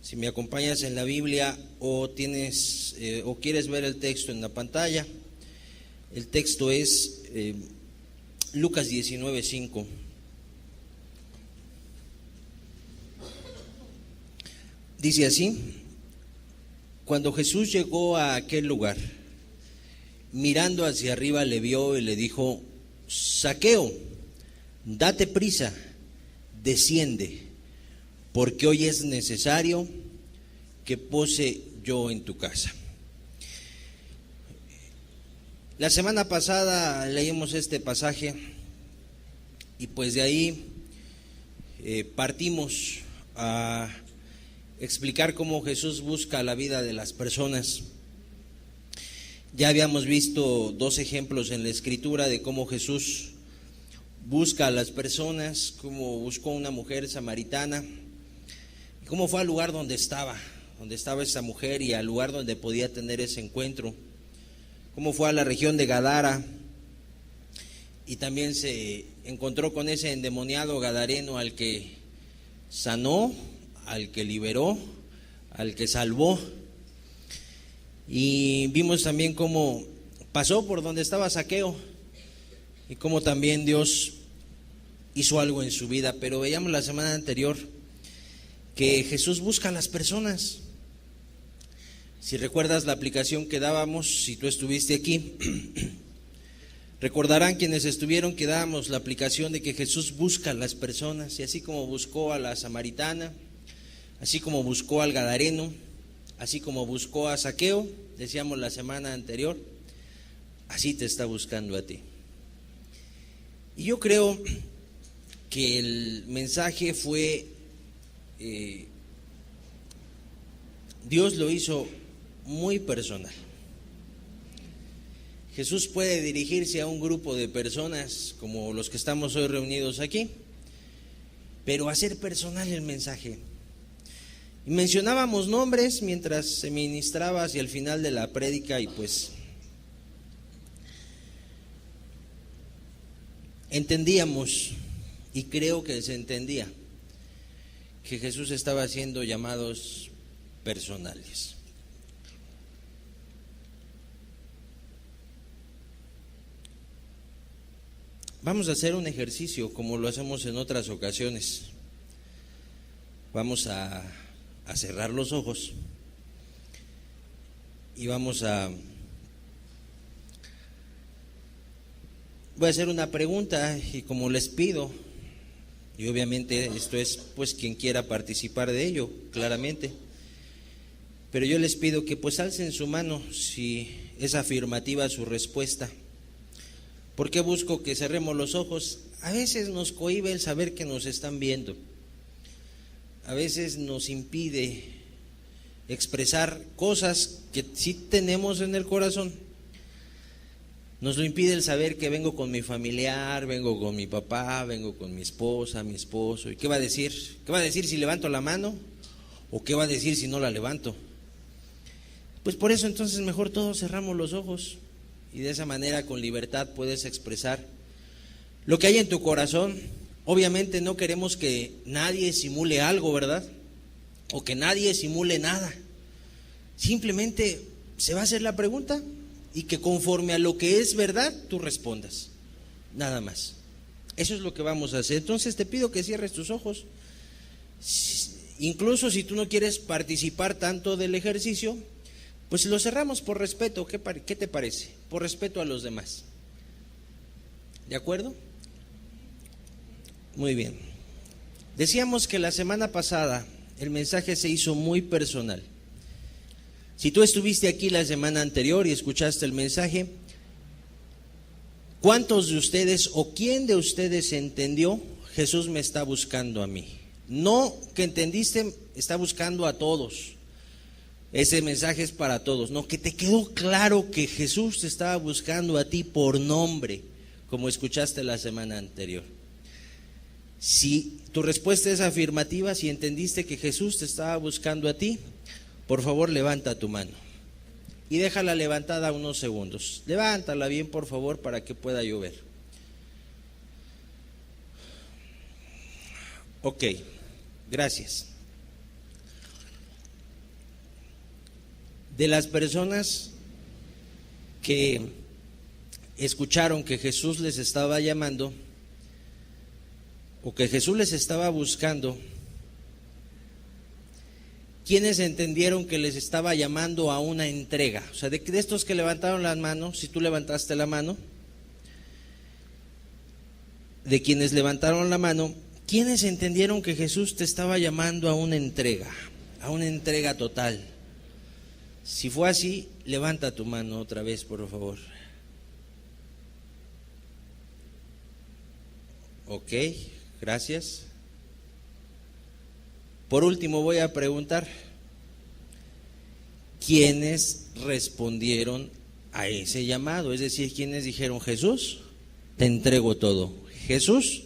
Si me acompañas en la Biblia o tienes o quieres ver el texto en la pantalla, el texto es Lucas 19:5. Dice así: cuando Jesús llegó a aquel lugar, mirando hacia arriba le vio y le dijo: Zaqueo, date prisa, desciende, porque hoy es necesario que pose yo en tu casa. La semana pasada leímos este pasaje y pues de ahí partimos a explicar cómo Jesús busca la vida de las personas. Ya habíamos visto dos ejemplos en la Escritura de cómo Jesús busca a las personas, cómo buscó a una mujer samaritana, y cómo fue al lugar donde estaba esa mujer y al lugar donde podía tener ese encuentro, cómo fue a la región de Gadara y también se encontró con ese endemoniado gadareno al que sanó, al que liberó, al que salvó. Y vimos también cómo pasó por donde estaba Zaqueo y cómo también Dios hizo algo en su vida. Pero veíamos la semana anterior que Jesús busca a las personas. Si recuerdas la aplicación que dábamos, si tú estuviste aquí, recordarán quienes estuvieron que dábamos la aplicación de que Jesús busca a las personas, y así como buscó a la samaritana, así como buscó al gadareno, así como buscó a Zaqueo, decíamos la semana anterior, así te está buscando a ti. Y yo creo que el mensaje fue, Dios lo hizo muy personal. Jesús puede dirigirse a un grupo de personas como los que estamos hoy reunidos aquí, pero hacer personal el mensaje. Y mencionábamos nombres mientras se ministraba hacia el final de la prédica y pues entendíamos, y creo que se entendía, que Jesús estaba haciendo llamados personales. Vamos a hacer un ejercicio como lo hacemos en otras ocasiones. Vamos a cerrar los ojos y voy a hacer una pregunta y como les pido, y obviamente esto es pues quien quiera participar de ello, claramente, pero yo les pido que pues alcen su mano si es afirmativa su respuesta. ¿Por qué busco que cerremos los ojos? A veces nos cohíbe el saber que nos están viendo. A veces nos impide expresar cosas que sí tenemos en el corazón. Nos lo impide el saber que vengo con mi familiar, vengo con mi papá, vengo con mi esposa, mi esposo. ¿Y qué va a decir? ¿Qué va a decir si levanto la mano? ¿O qué va a decir si no la levanto? Pues por eso entonces mejor todos cerramos los ojos y de esa manera con libertad puedes expresar lo que hay en tu corazón. Obviamente no queremos que nadie simule algo, ¿verdad? O que nadie simule nada. Simplemente se va a hacer la pregunta y que conforme a lo que es verdad, tú respondas. Nada más. Eso es lo que vamos a hacer. Entonces te pido que cierres tus ojos. Incluso si tú no quieres participar tanto del ejercicio, pues lo cerramos por respeto. ¿Qué te parece? Por respeto a los demás. ¿De acuerdo? Muy bien. Decíamos que la semana pasada el mensaje se hizo muy personal. Si tú estuviste aquí la semana anterior y escuchaste el mensaje, ¿cuántos de ustedes o quién de ustedes entendió Jesús me está buscando a mí? No que entendiste, está buscando a todos. Ese mensaje es para todos. No, que te quedó claro que Jesús te estaba buscando a ti por nombre, como escuchaste la semana anterior. Si tu respuesta es afirmativa, si entendiste que Jesús te estaba buscando a ti, por favor levanta tu mano y déjala levantada unos segundos. Levántala bien, por favor, para que pueda llover. Ok, gracias. de las personas que escucharon que Jesús les estaba llamando o que Jesús les estaba buscando, ¿quiénes entendieron que les estaba llamando a una entrega? O sea, de estos que levantaron las manos, si tú levantaste la mano, de quienes levantaron la mano, ¿quiénes entendieron que Jesús te estaba llamando a una entrega total? Si fue así, levanta tu mano otra vez, por favor. Ok, gracias. Por último voy a preguntar, ¿quiénes respondieron a ese llamado? Es decir, ¿quiénes dijeron: Jesús, te entrego todo? Jesús,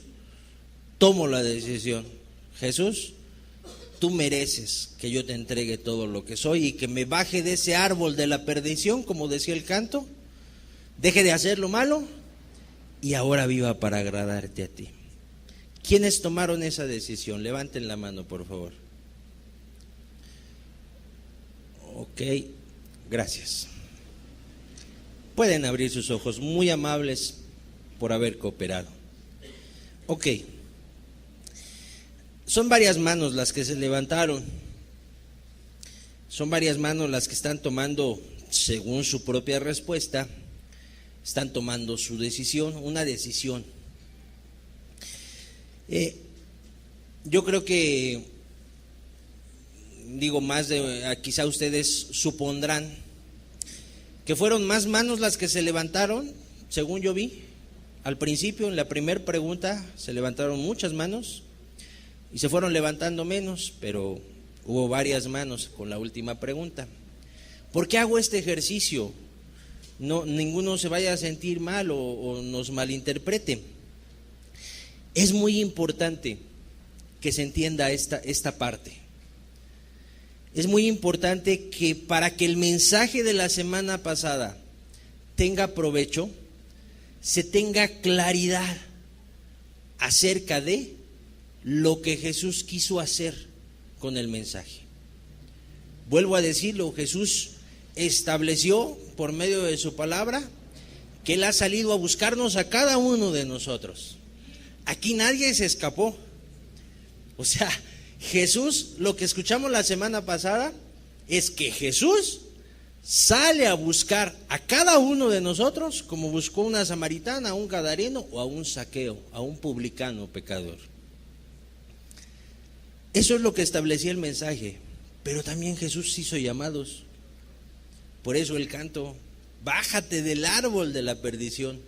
tomo la decisión. Jesús, tú mereces que yo te entregue todo lo que soy y que me baje de ese árbol de la perdición, como decía el canto, deje de hacer lo malo y ahora viva para agradarte a ti. ¿Quiénes tomaron esa decisión? Levanten la mano, por favor. Ok, gracias. Pueden abrir sus ojos, muy amables por haber cooperado. Ok, son varias manos las que se levantaron, son varias manos las que están tomando, según su propia respuesta, están tomando su decisión, una decisión. Yo creo que, quizá ustedes supondrán que fueron más manos las que se levantaron, según yo vi. Al principio, en la primera pregunta, se levantaron muchas manos y se fueron levantando menos, pero hubo varias manos con la última pregunta. ¿Por qué hago este ejercicio? No, ninguno se vaya a sentir mal o nos malinterprete. Es muy importante que se entienda esta parte. Es muy importante que para que el mensaje de la semana pasada tenga provecho, se tenga claridad acerca de lo que Jesús quiso hacer con el mensaje. Vuelvo a decirlo, Jesús estableció por medio de su palabra que Él ha salido a buscarnos a cada uno de nosotros. Aquí nadie se escapó. O sea, Jesús, lo que escuchamos la semana pasada es que Jesús sale a buscar a cada uno de nosotros como buscó una samaritana, a un gadareno o a un Zaqueo, a un publicano pecador. Eso es lo que establecía el mensaje. Pero también Jesús hizo llamados. Por eso el canto: bájate del árbol de la perdición.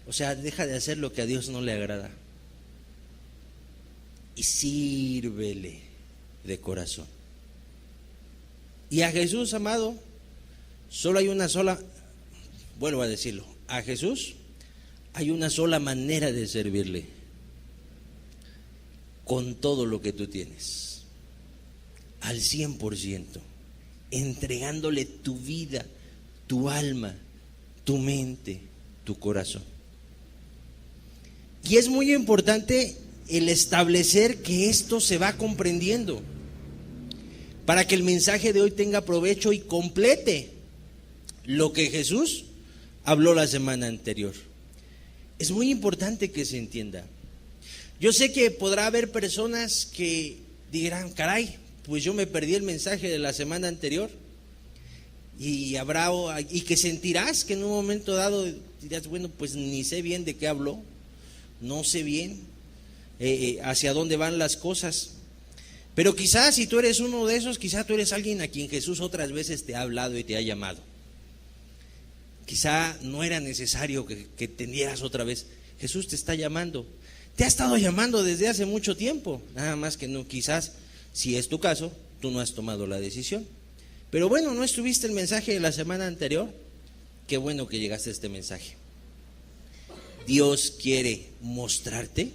O sea, deja de hacer lo que a Dios no le agrada y sírvele de corazón. Y a Jesús, amado, solo hay una sola, vuelvo a decirlo, a Jesús hay una sola manera de servirle: con todo lo que tú tienes, al 100%, entregándole tu vida, tu alma, tu mente, tu corazón. Y es muy importante el establecer que esto se va comprendiendo para que el mensaje de hoy tenga provecho y complete lo que Jesús habló la semana anterior. Es muy importante que se entienda. Yo sé que podrá haber personas que dirán: caray, pues yo me perdí el mensaje de la semana anterior. Y que sentirás que en un momento dado dirás: bueno, pues ni sé bien de qué habló, no sé bien hacia dónde van las cosas. Pero quizás si tú eres uno de esos, quizás tú eres alguien a quien Jesús otras veces te ha hablado y te ha llamado. Quizá no era necesario que entendieras otra vez. Jesús te está llamando. Te ha estado llamando desde hace mucho tiempo. Nada más que no, quizás, si es tu caso, tú no has tomado la decisión. Pero bueno, no estuviste el mensaje de la semana anterior. Qué bueno que llegaste a este mensaje. Dios quiere mostrarte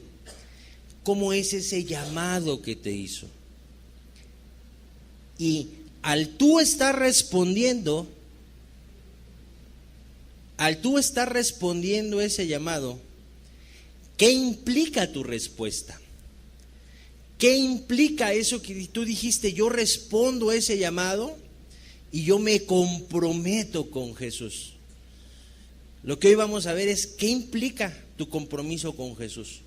cómo es ese llamado que te hizo. Y al tú estar respondiendo ese llamado, ¿qué implica tu respuesta? ¿Qué implica eso que tú dijiste? Yo respondo a ese llamado y yo me comprometo con Jesús. Lo que hoy vamos a ver es qué implica tu compromiso con Jesús.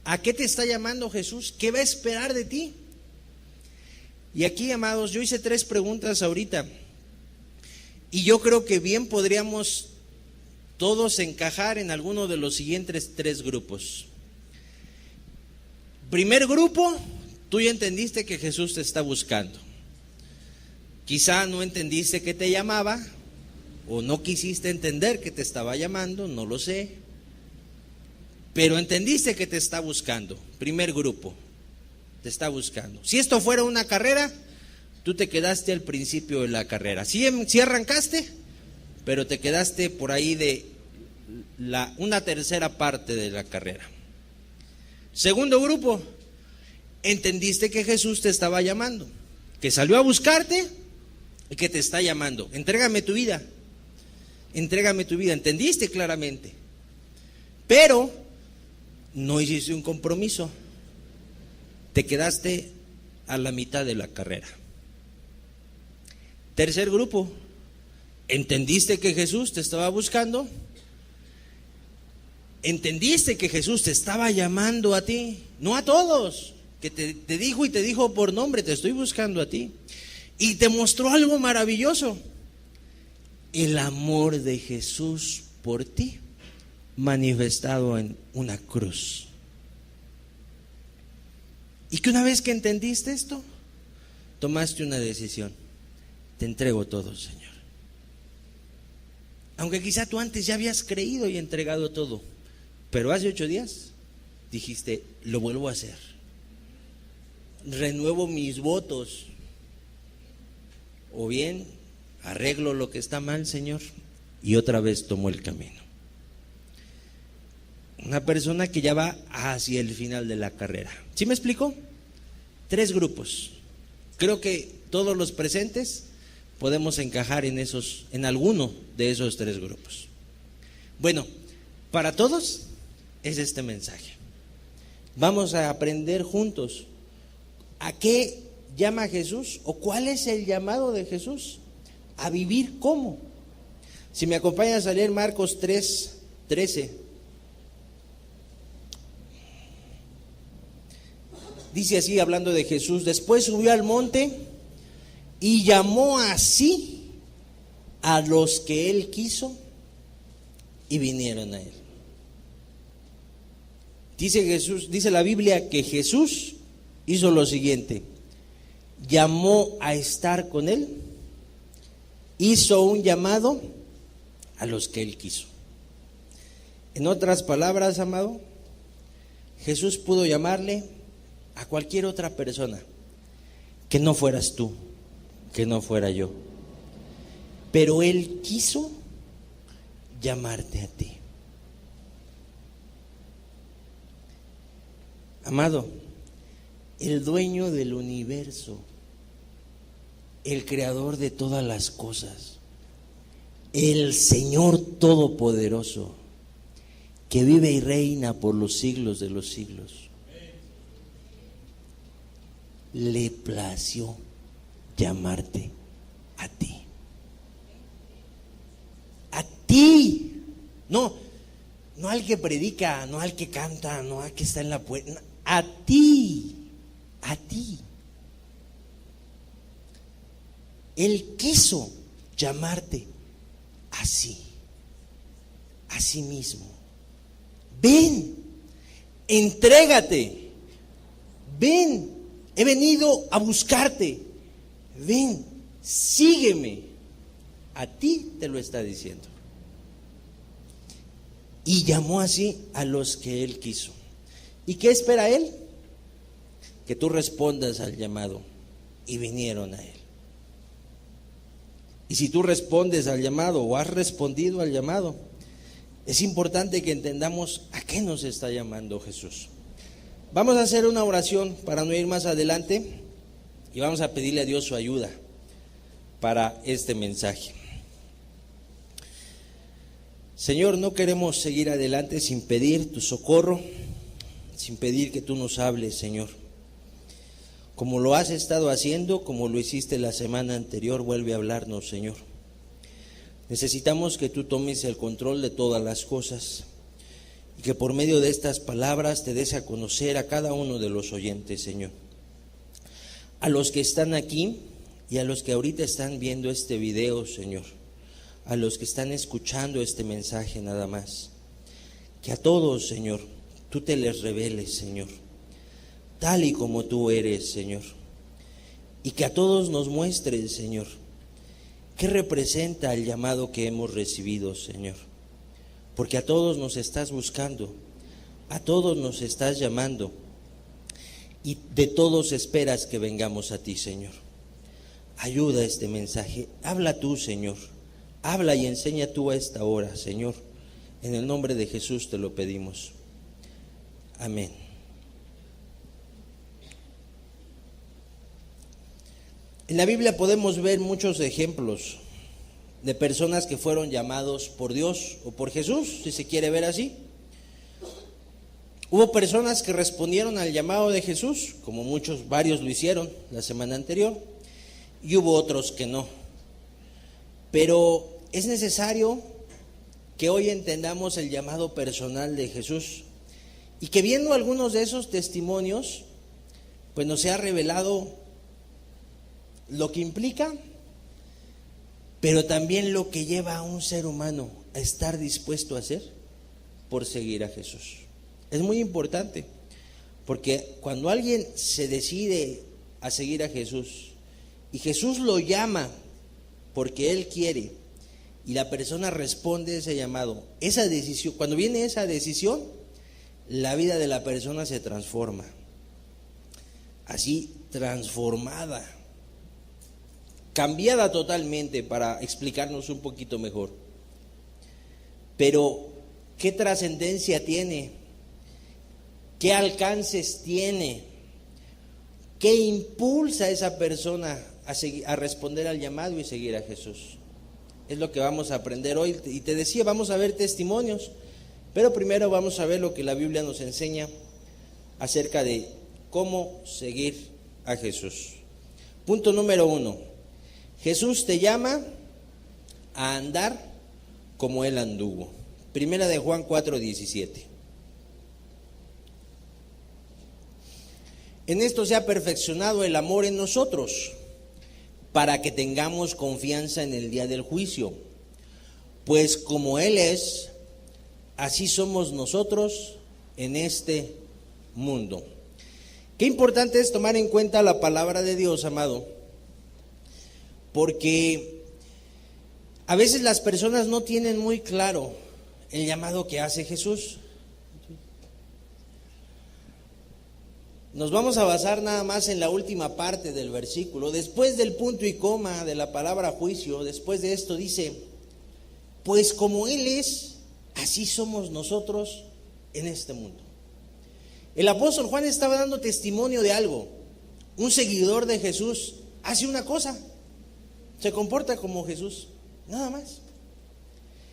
¿A qué te está llamando Jesús? ¿Qué va a esperar de ti? Y aquí, amados, yo hice 3 preguntas ahorita y yo creo que bien podríamos todos encajar en alguno de los siguientes 3 grupos. Primer grupo, tú ya entendiste que Jesús te está buscando. Quizá no entendiste que te llamaba, o no quisiste entender que te estaba llamando, no lo sé, pero entendiste que te está buscando. Primer grupo, te está buscando. Si esto fuera una carrera, tú te quedaste al principio de la carrera. Sí arrancaste, pero te quedaste por ahí de una tercera parte de la carrera. Segundo grupo, entendiste que Jesús te estaba llamando, que salió a buscarte y que te está llamando. Entrégame tu vida, entendiste claramente, pero no hiciste un compromiso, te quedaste a la mitad de la carrera. Tercer grupo, entendiste que Jesús te estaba buscando, entendiste que Jesús te estaba llamando a ti, no a todos, que te dijo por nombre, te estoy buscando a ti, y te mostró algo maravilloso, el amor de Jesús por ti manifestado en una cruz. Y que una vez que entendiste esto, tomaste una decisión: te entrego todo, Señor. Aunque quizá tú antes ya habías creído y entregado todo, pero hace 8 días dijiste: lo vuelvo a hacer, renuevo mis votos, o bien arreglo lo que está mal, Señor, y otra vez tomo el camino. Una persona que ya va hacia el final de la carrera. ¿Sí me explico? 3 grupos. Creo que todos los presentes podemos encajar en alguno de esos 3 grupos. Bueno, para todos es este mensaje. Vamos a aprender juntos a qué llama Jesús, o cuál es el llamado de Jesús a vivir cómo. Si me acompañas a leer Marcos 3:13, dice así, hablando de Jesús: después subió al monte y llamó así a los que él quiso y vinieron a él. Dice la Biblia que Jesús hizo lo siguiente: llamó a estar con él, hizo un llamado a los que él quiso. En otras palabras, amado, Jesús pudo llamarle a cualquier otra persona, que no fueras tú, que no fuera yo, pero él quiso llamarte a ti. Amado, el dueño del universo, el creador de todas las cosas, el Señor todopoderoso, que vive y reina por los siglos de los siglos, le plació llamarte a ti. A ti. No al que predica, no al que canta, no al que está en la puerta. A ti. A ti. Él quiso llamarte así, a sí mismo. Ven, entrégate. Ven, he venido a buscarte. Ven, sígueme. A ti te lo está diciendo. Y llamó así a los que él quiso. ¿Y qué espera él? Que tú respondas al llamado. Y vinieron a él. Y si tú respondes al llamado o has respondido al llamado, es importante que entendamos a qué nos está llamando Jesús. Vamos a hacer una oración para no ir más adelante y vamos a pedirle a Dios su ayuda para este mensaje. Señor, no queremos seguir adelante sin pedir tu socorro, sin pedir que tú nos hables, Señor. Como lo has estado haciendo, como lo hiciste la semana anterior, vuelve a hablarnos, Señor. Necesitamos que tú tomes el control de todas las cosas y que por medio de estas palabras te des a conocer a cada uno de los oyentes, Señor. A los que están aquí y a los que ahorita están viendo este video, Señor. A los que están escuchando este mensaje nada más. Que a todos, Señor, tú te les reveles, Señor, tal y como tú eres, Señor. Y que a todos nos muestres, Señor, qué representa el llamado que hemos recibido, Señor. Porque a todos nos estás buscando, a todos nos estás llamando y de todos esperas que vengamos a ti, Señor. Ayuda este mensaje, habla tú, Señor, habla y enseña tú a esta hora, Señor. En el nombre de Jesús te lo pedimos. Amén. En la Biblia podemos ver muchos ejemplos de personas que fueron llamados por Dios o por Jesús, si se quiere ver así. Hubo personas que respondieron al llamado de Jesús, como varios lo hicieron la semana anterior, y hubo otros que no. Pero es necesario que hoy entendamos el llamado personal de Jesús y que viendo algunos de esos testimonios, pues nos ha revelado lo que implica, pero también lo que lleva a un ser humano a estar dispuesto a hacer por seguir a Jesús. Es muy importante, porque cuando alguien se decide a seguir a Jesús y Jesús lo llama porque Él quiere y la persona responde a ese llamado, esa decisión, cuando viene esa decisión, la vida de la persona se transforma, así transformada, cambiada totalmente, para explicarnos un poquito mejor. Pero, ¿qué trascendencia tiene? ¿Qué alcances tiene? ¿Qué impulsa a esa persona a responder al llamado y seguir a Jesús? Es lo que vamos a aprender hoy. Y te decía, vamos a ver testimonios, pero primero vamos a ver lo que la Biblia nos enseña acerca de cómo seguir a Jesús. Punto número 1. Jesús te llama a andar como Él anduvo. Primera de Juan 4:17. En esto se ha perfeccionado el amor en nosotros, para que tengamos confianza en el día del juicio. Pues como Él es, así somos nosotros en este mundo. Qué importante es tomar en cuenta la palabra de Dios, amado, porque a veces las personas no tienen muy claro el llamado que hace Jesús. Nos vamos a basar nada más en la última parte del versículo. Después del punto y coma de la palabra juicio, después de esto dice, pues como Él es, así somos nosotros en este mundo. El apóstol Juan estaba dando testimonio de algo. Un seguidor de Jesús hace una cosa, se comporta como Jesús, nada más.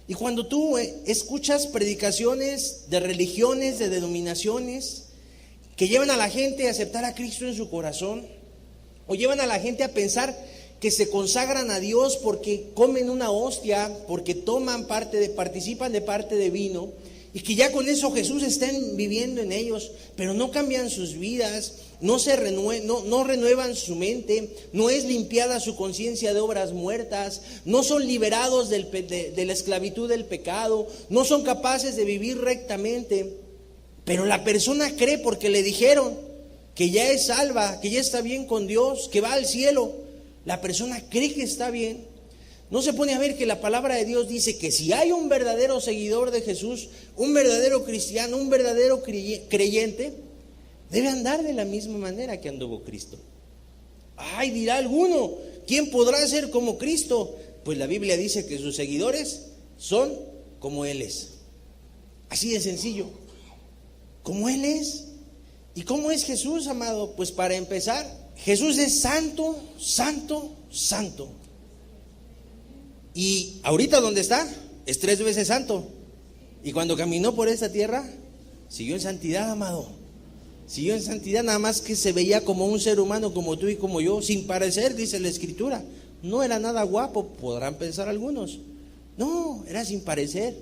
Y cuando tú escuchas predicaciones de religiones, de denominaciones, que llevan a la gente a aceptar a Cristo en su corazón, o llevan a la gente a pensar que se consagran a Dios porque comen una hostia, porque participan de parte de vino, y que ya con eso Jesús está viviendo en ellos, pero no cambian sus vidas, no renuevan su mente, no es limpiada su conciencia de obras muertas, no son liberados de la esclavitud del pecado, no son capaces de vivir rectamente. Pero la persona cree porque le dijeron que ya es salva, que ya está bien con Dios, que va al cielo. La persona cree que está bien. No se pone a ver que la palabra de Dios dice que si hay un verdadero seguidor de Jesús, un verdadero cristiano, un verdadero creyente, debe andar de la misma manera que anduvo Cristo. Ay, dirá alguno, ¿quién podrá ser como Cristo? Pues la Biblia dice que sus seguidores son como Él es. Así de sencillo. Como Él es. ¿Y cómo es Jesús, amado? Pues para empezar, Jesús es santo, santo, santo. Y ahorita donde está, es 3 veces santo. Y cuando caminó por esta tierra, siguió en santidad, amado. Siguió en santidad, nada más que se veía como un ser humano como tú y como yo, sin parecer, dice la Escritura. No era nada guapo, podrán pensar algunos. No, era sin parecer.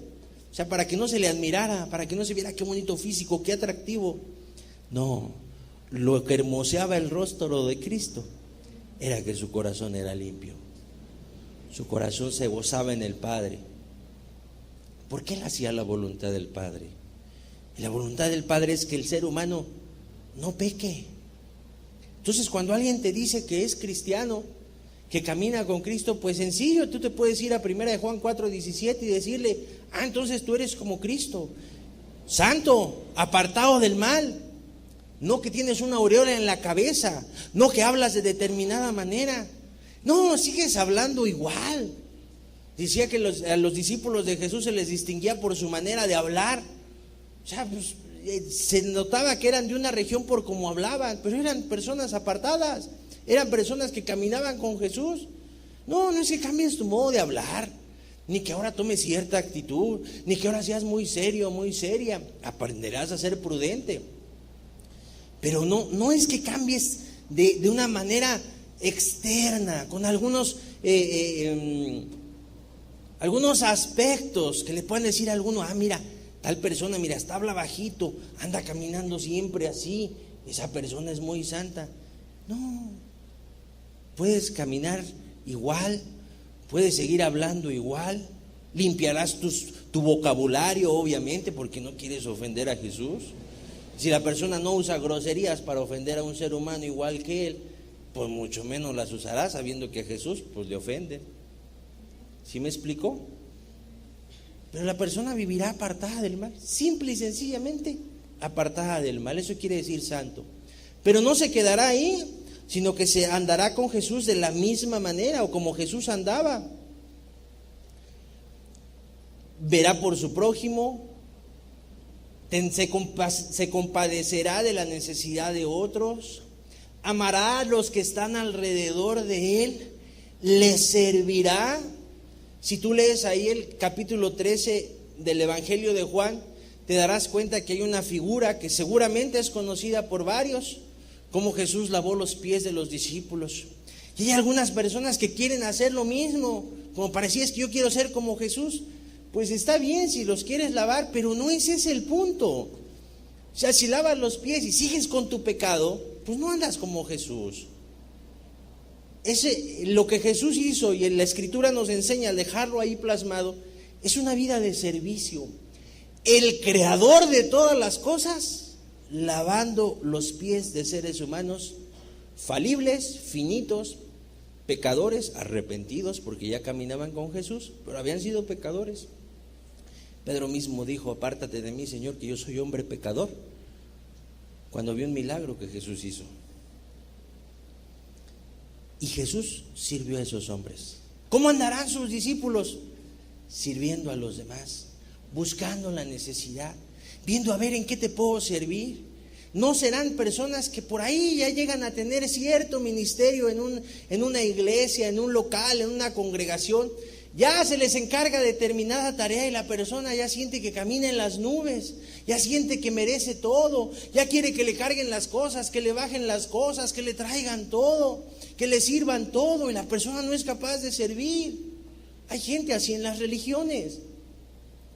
O sea, para que no se le admirara, para que no se viera qué bonito físico, qué atractivo. No, lo que hermoseaba el rostro de Cristo era que su corazón era limpio. Su corazón se gozaba en el Padre. Porque él hacía la voluntad del Padre. Y la voluntad del Padre es que el ser humano no peque. Entonces, cuando alguien te dice que es cristiano, que camina con Cristo, pues sencillo, tú te puedes ir a 1 de Juan 4:17 y decirle: entonces tú eres como Cristo, santo, apartado del mal. No que tienes una aureola en la cabeza, no que hablas de determinada manera. No, sigues hablando igual. Decía que a los discípulos de Jesús se les distinguía por su manera de hablar. O sea, pues, se notaba que eran de una región por cómo hablaban, pero eran personas apartadas, eran personas que caminaban con Jesús. No es que cambies tu modo de hablar, ni que ahora tomes cierta actitud, ni que ahora seas muy serio, muy seria. Aprenderás a ser prudente. Pero no es que cambies de una manera externa, con algunos aspectos que le puedan decir a alguno: mira, tal persona, mira, hasta habla bajito, anda caminando siempre así, esa persona es muy santa. No, puedes caminar igual, puedes seguir hablando igual, limpiarás tu vocabulario, obviamente, porque no quieres ofender a Jesús. Si la persona no usa groserías para ofender a un ser humano igual que él, pues mucho menos las usará, sabiendo que a Jesús pues le ofende. ¿Sí me explicó? Pero la persona vivirá apartada del mal, simple y sencillamente apartada del mal. Eso quiere decir santo. Pero no se quedará ahí, sino que se andará con Jesús de la misma manera o como Jesús andaba. Verá por su prójimo, se compadecerá de la necesidad de otros, amará a los que están alrededor de él, les servirá. Si tú lees ahí el capítulo 13 del Evangelio de Juan, te darás cuenta que hay una figura que seguramente es conocida por varios, como Jesús lavó los pies de los discípulos. Y hay algunas personas que quieren hacer lo mismo, como parecía: es que yo quiero ser como Jesús. Pues está bien si los quieres lavar, pero no ese es el punto. O sea, si lavas los pies y sigues con tu pecado, pues no andas como Jesús. Lo que Jesús hizo y en la Escritura nos enseña a dejarlo ahí plasmado, es una vida de servicio. El creador de todas las cosas, lavando los pies de seres humanos falibles, finitos, pecadores, arrepentidos, porque ya caminaban con Jesús, pero habían sido pecadores. Pedro mismo dijo: apártate de mí, Señor, que yo soy hombre pecador, cuando vio un milagro que Jesús hizo. Y Jesús sirvió a esos hombres. ¿Cómo andarán sus discípulos? Sirviendo a los demás, buscando la necesidad, viendo a ver en qué te puedo servir. No serán personas que por ahí ya llegan a tener cierto ministerio en una iglesia, en un local, en una congregación. Ya se les encarga determinada tarea y la persona ya siente que camina en las nubes, ya siente que merece todo, ya quiere que le carguen las cosas, que le bajen las cosas, que le traigan todo, que le sirvan todo, y la persona no es capaz de servir. Hay gente así en las religiones.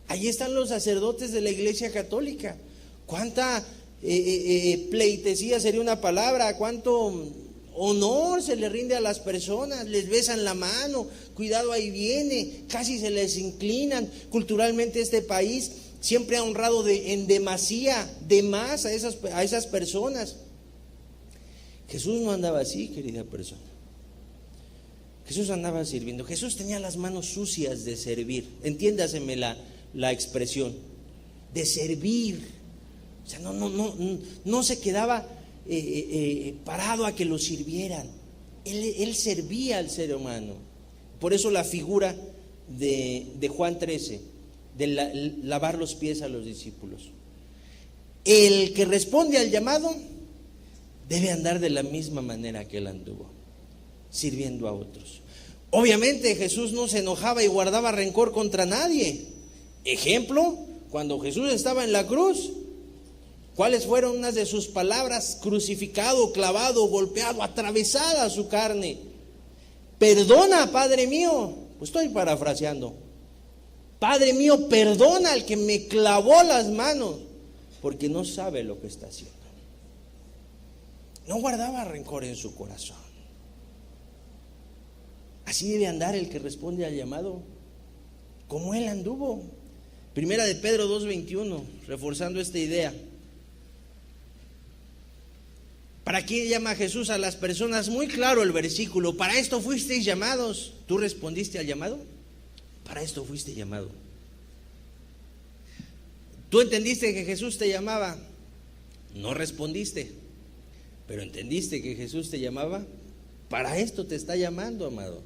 Ahí están los sacerdotes de la Iglesia Católica. Cuánta pleitesía sería una palabra, cuánto honor se le rinde a las personas, les besan la mano, cuidado ahí viene, casi se les inclinan. Culturalmente este país siempre ha honrado en demasía, de más a esas personas. Jesús no andaba así, querida persona. Jesús andaba sirviendo. Jesús tenía las manos sucias de servir. Entiéndaseme la expresión, de servir. O sea, no se quedaba parado a que lo sirvieran. Él servía al ser humano. Por eso la figura de Juan 13, de lavar los pies a los discípulos. El que responde al llamado debe andar de la misma manera que él anduvo, sirviendo a otros. Obviamente Jesús no se enojaba y guardaba rencor contra nadie. Ejemplo, cuando Jesús estaba en la cruz, ¿Cuáles fueron unas de sus palabras? Crucificado, clavado, golpeado, atravesada su carne. Perdona, Padre mío. Pues estoy parafraseando. Padre mío, perdona al que me clavó las manos, porque no sabe lo que está haciendo. No guardaba rencor en su corazón. Así debe andar el que responde al llamado, como él anduvo. Primera de Pedro 2:21, reforzando esta idea. ¿Para qué llama Jesús a las personas? Muy claro el versículo. Para esto fuisteis llamados. ¿Tú respondiste al llamado? Para esto fuiste llamado. ¿Tú entendiste que Jesús te llamaba? No respondiste, pero entendiste que Jesús te llamaba. Para esto te está llamando, amado.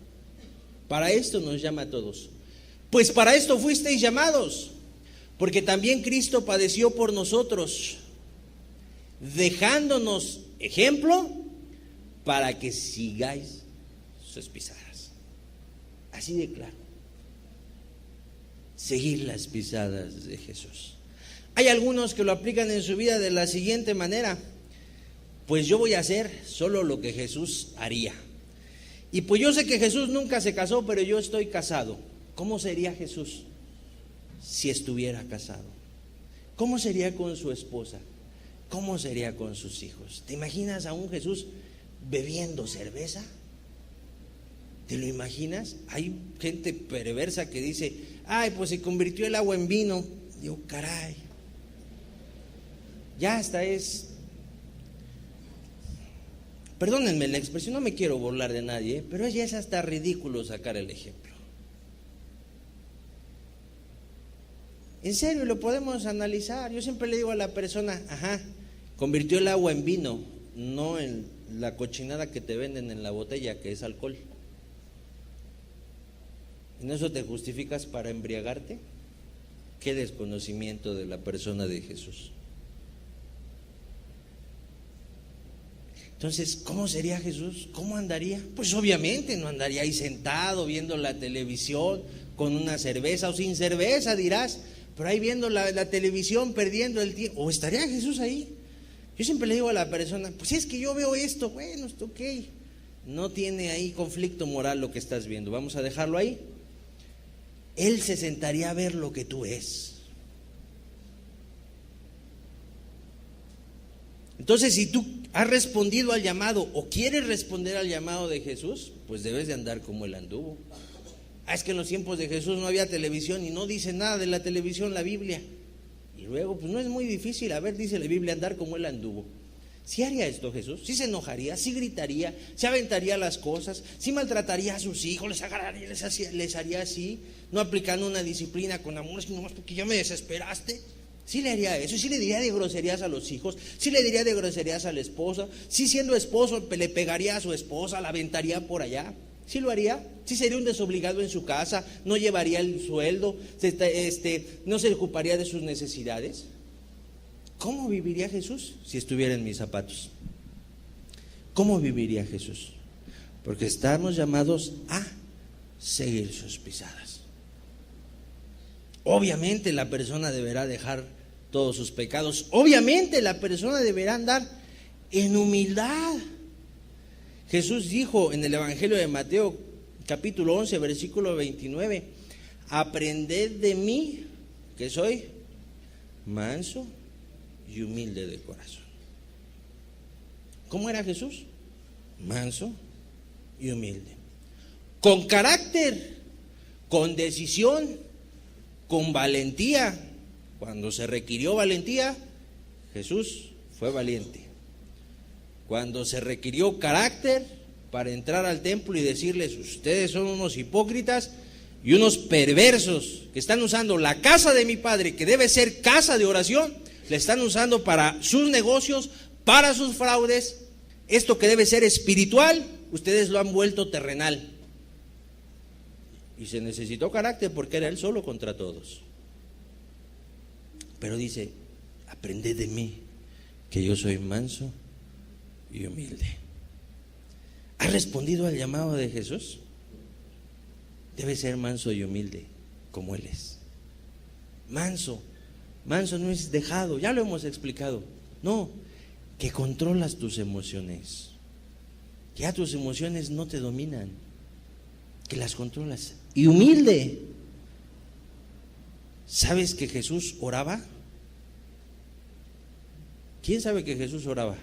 Para esto nos llama a todos. Pues para esto fuisteis llamados, porque también Cristo padeció por nosotros, dejándonos ejemplo para que sigáis sus pisadas. Así de claro. Seguir las pisadas de Jesús. Hay algunos que lo aplican en su vida de la siguiente manera: pues yo voy a hacer solo lo que Jesús haría. Y pues yo sé que Jesús nunca se casó, pero yo estoy casado. ¿Cómo sería Jesús si estuviera casado? ¿Cómo sería con su esposa? ¿Cómo sería con sus hijos? ¿Te imaginas a un Jesús bebiendo cerveza? ¿Te lo imaginas? Hay gente perversa que dice: ay, pues se convirtió el agua en vino. Digo, caray. Ya hasta es... Perdónenme la expresión, no me quiero burlar de nadie, pero ya es hasta ridículo sacar el ejemplo. En serio, lo podemos analizar. Yo siempre le digo a la persona: convirtió el agua en vino, no en la cochinada que te venden en la botella, que es alcohol. ¿En eso te justificas para embriagarte? Qué desconocimiento de la persona de Jesús. Entonces, ¿cómo sería Jesús? ¿Cómo andaría? Pues obviamente no andaría ahí sentado viendo la televisión con una cerveza o sin cerveza, dirás, pero ahí viendo la televisión, perdiendo el tiempo. ¿O estaría Jesús ahí? Yo siempre le digo a la persona: pues es que yo veo esto, bueno, está ok. No tiene ahí conflicto moral lo que estás viendo, vamos a dejarlo ahí. Él se sentaría a ver lo que tú ves. Entonces, si tú has respondido al llamado o quieres responder al llamado de Jesús, pues debes de andar como él anduvo. Es que en los tiempos de Jesús no había televisión y no dice nada de la televisión la Biblia. Y luego, pues no es muy difícil. A ver, dice la Biblia, andar como él anduvo. ¿Sí haría esto Jesús? ¿Sí se enojaría? ¿Sí gritaría? ¿Se aventaría las cosas? ¿Sí maltrataría a sus hijos? ¿Les agarraría, les haría así? ¿No aplicando una disciplina con amor, sino más porque ya me desesperaste? ¿Sí le haría eso? ¿Sí le diría de groserías a los hijos? ¿Sí le diría de groserías a la esposa? ¿Sí, siendo esposo, le pegaría a su esposa, la aventaría por allá? ¿Sí lo haría? ¿Sí sería un desobligado en su casa? ¿No llevaría el sueldo? ¿No se ocuparía de sus necesidades? ¿Cómo viviría Jesús si estuviera en mis zapatos? ¿Cómo viviría Jesús? Porque estamos llamados a seguir sus pisadas. Obviamente la persona deberá dejar todos sus pecados. Obviamente la persona deberá andar en humildad. Jesús dijo en el Evangelio de Mateo, capítulo 11, versículo 29: aprended de mí, que soy manso y humilde de corazón. ¿Cómo era Jesús? Manso y humilde, con carácter, con decisión, con valentía. Cuando se requirió valentía, Jesús fue valiente. Cuando se requirió carácter para entrar al templo y decirles: ustedes son unos hipócritas y unos perversos que están usando la casa de mi Padre, que debe ser casa de oración, la están usando para sus negocios, para sus fraudes. Esto que debe ser espiritual, ustedes lo han vuelto terrenal. Y se necesitó carácter porque era él solo contra todos. Pero dice: aprended de mí, que yo soy manso y humilde. ¿Has respondido al llamado de Jesús? Debe ser manso y humilde como él es. Manso no es dejado, ya lo hemos explicado. No, que controlas tus emociones. Que ya tus emociones no te dominan, que las controlas. Y humilde. ¿Sabes que Jesús oraba? ¿Quién sabe que Jesús oraba?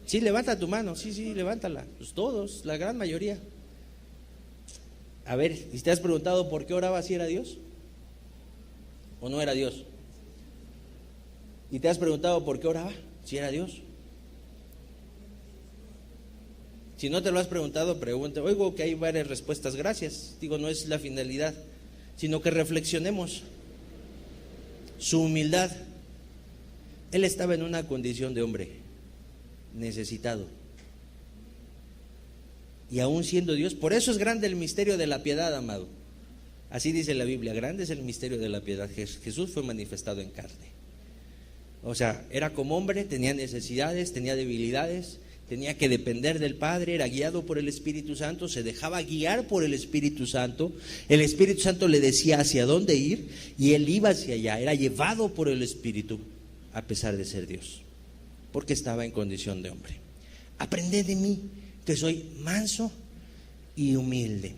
Sí, levanta tu mano, sí, levántala. Pues todos, la gran mayoría. A ver, ¿y te has preguntado por qué oraba si era Dios? ¿O no era Dios? ¿Y te has preguntado por qué oraba si era Dios? Si no te lo has preguntado, pregunta. Oigo que hay varias respuestas, gracias. Digo, no es la finalidad, sino que reflexionemos. Su humildad. Él estaba en una condición de hombre, necesitado. Y aún siendo Dios, por eso es grande el misterio de la piedad, amado. Así dice la Biblia, grande es el misterio de la piedad. Jesús fue manifestado en carne. O sea, era como hombre, tenía necesidades, tenía debilidades, tenía que depender del Padre, era guiado por el Espíritu Santo, se dejaba guiar por el Espíritu Santo. El Espíritu Santo le decía hacia dónde ir y él iba hacia allá, era llevado por el Espíritu a pesar de ser Dios, porque estaba en condición de hombre. Aprended de mí, que soy manso y humilde.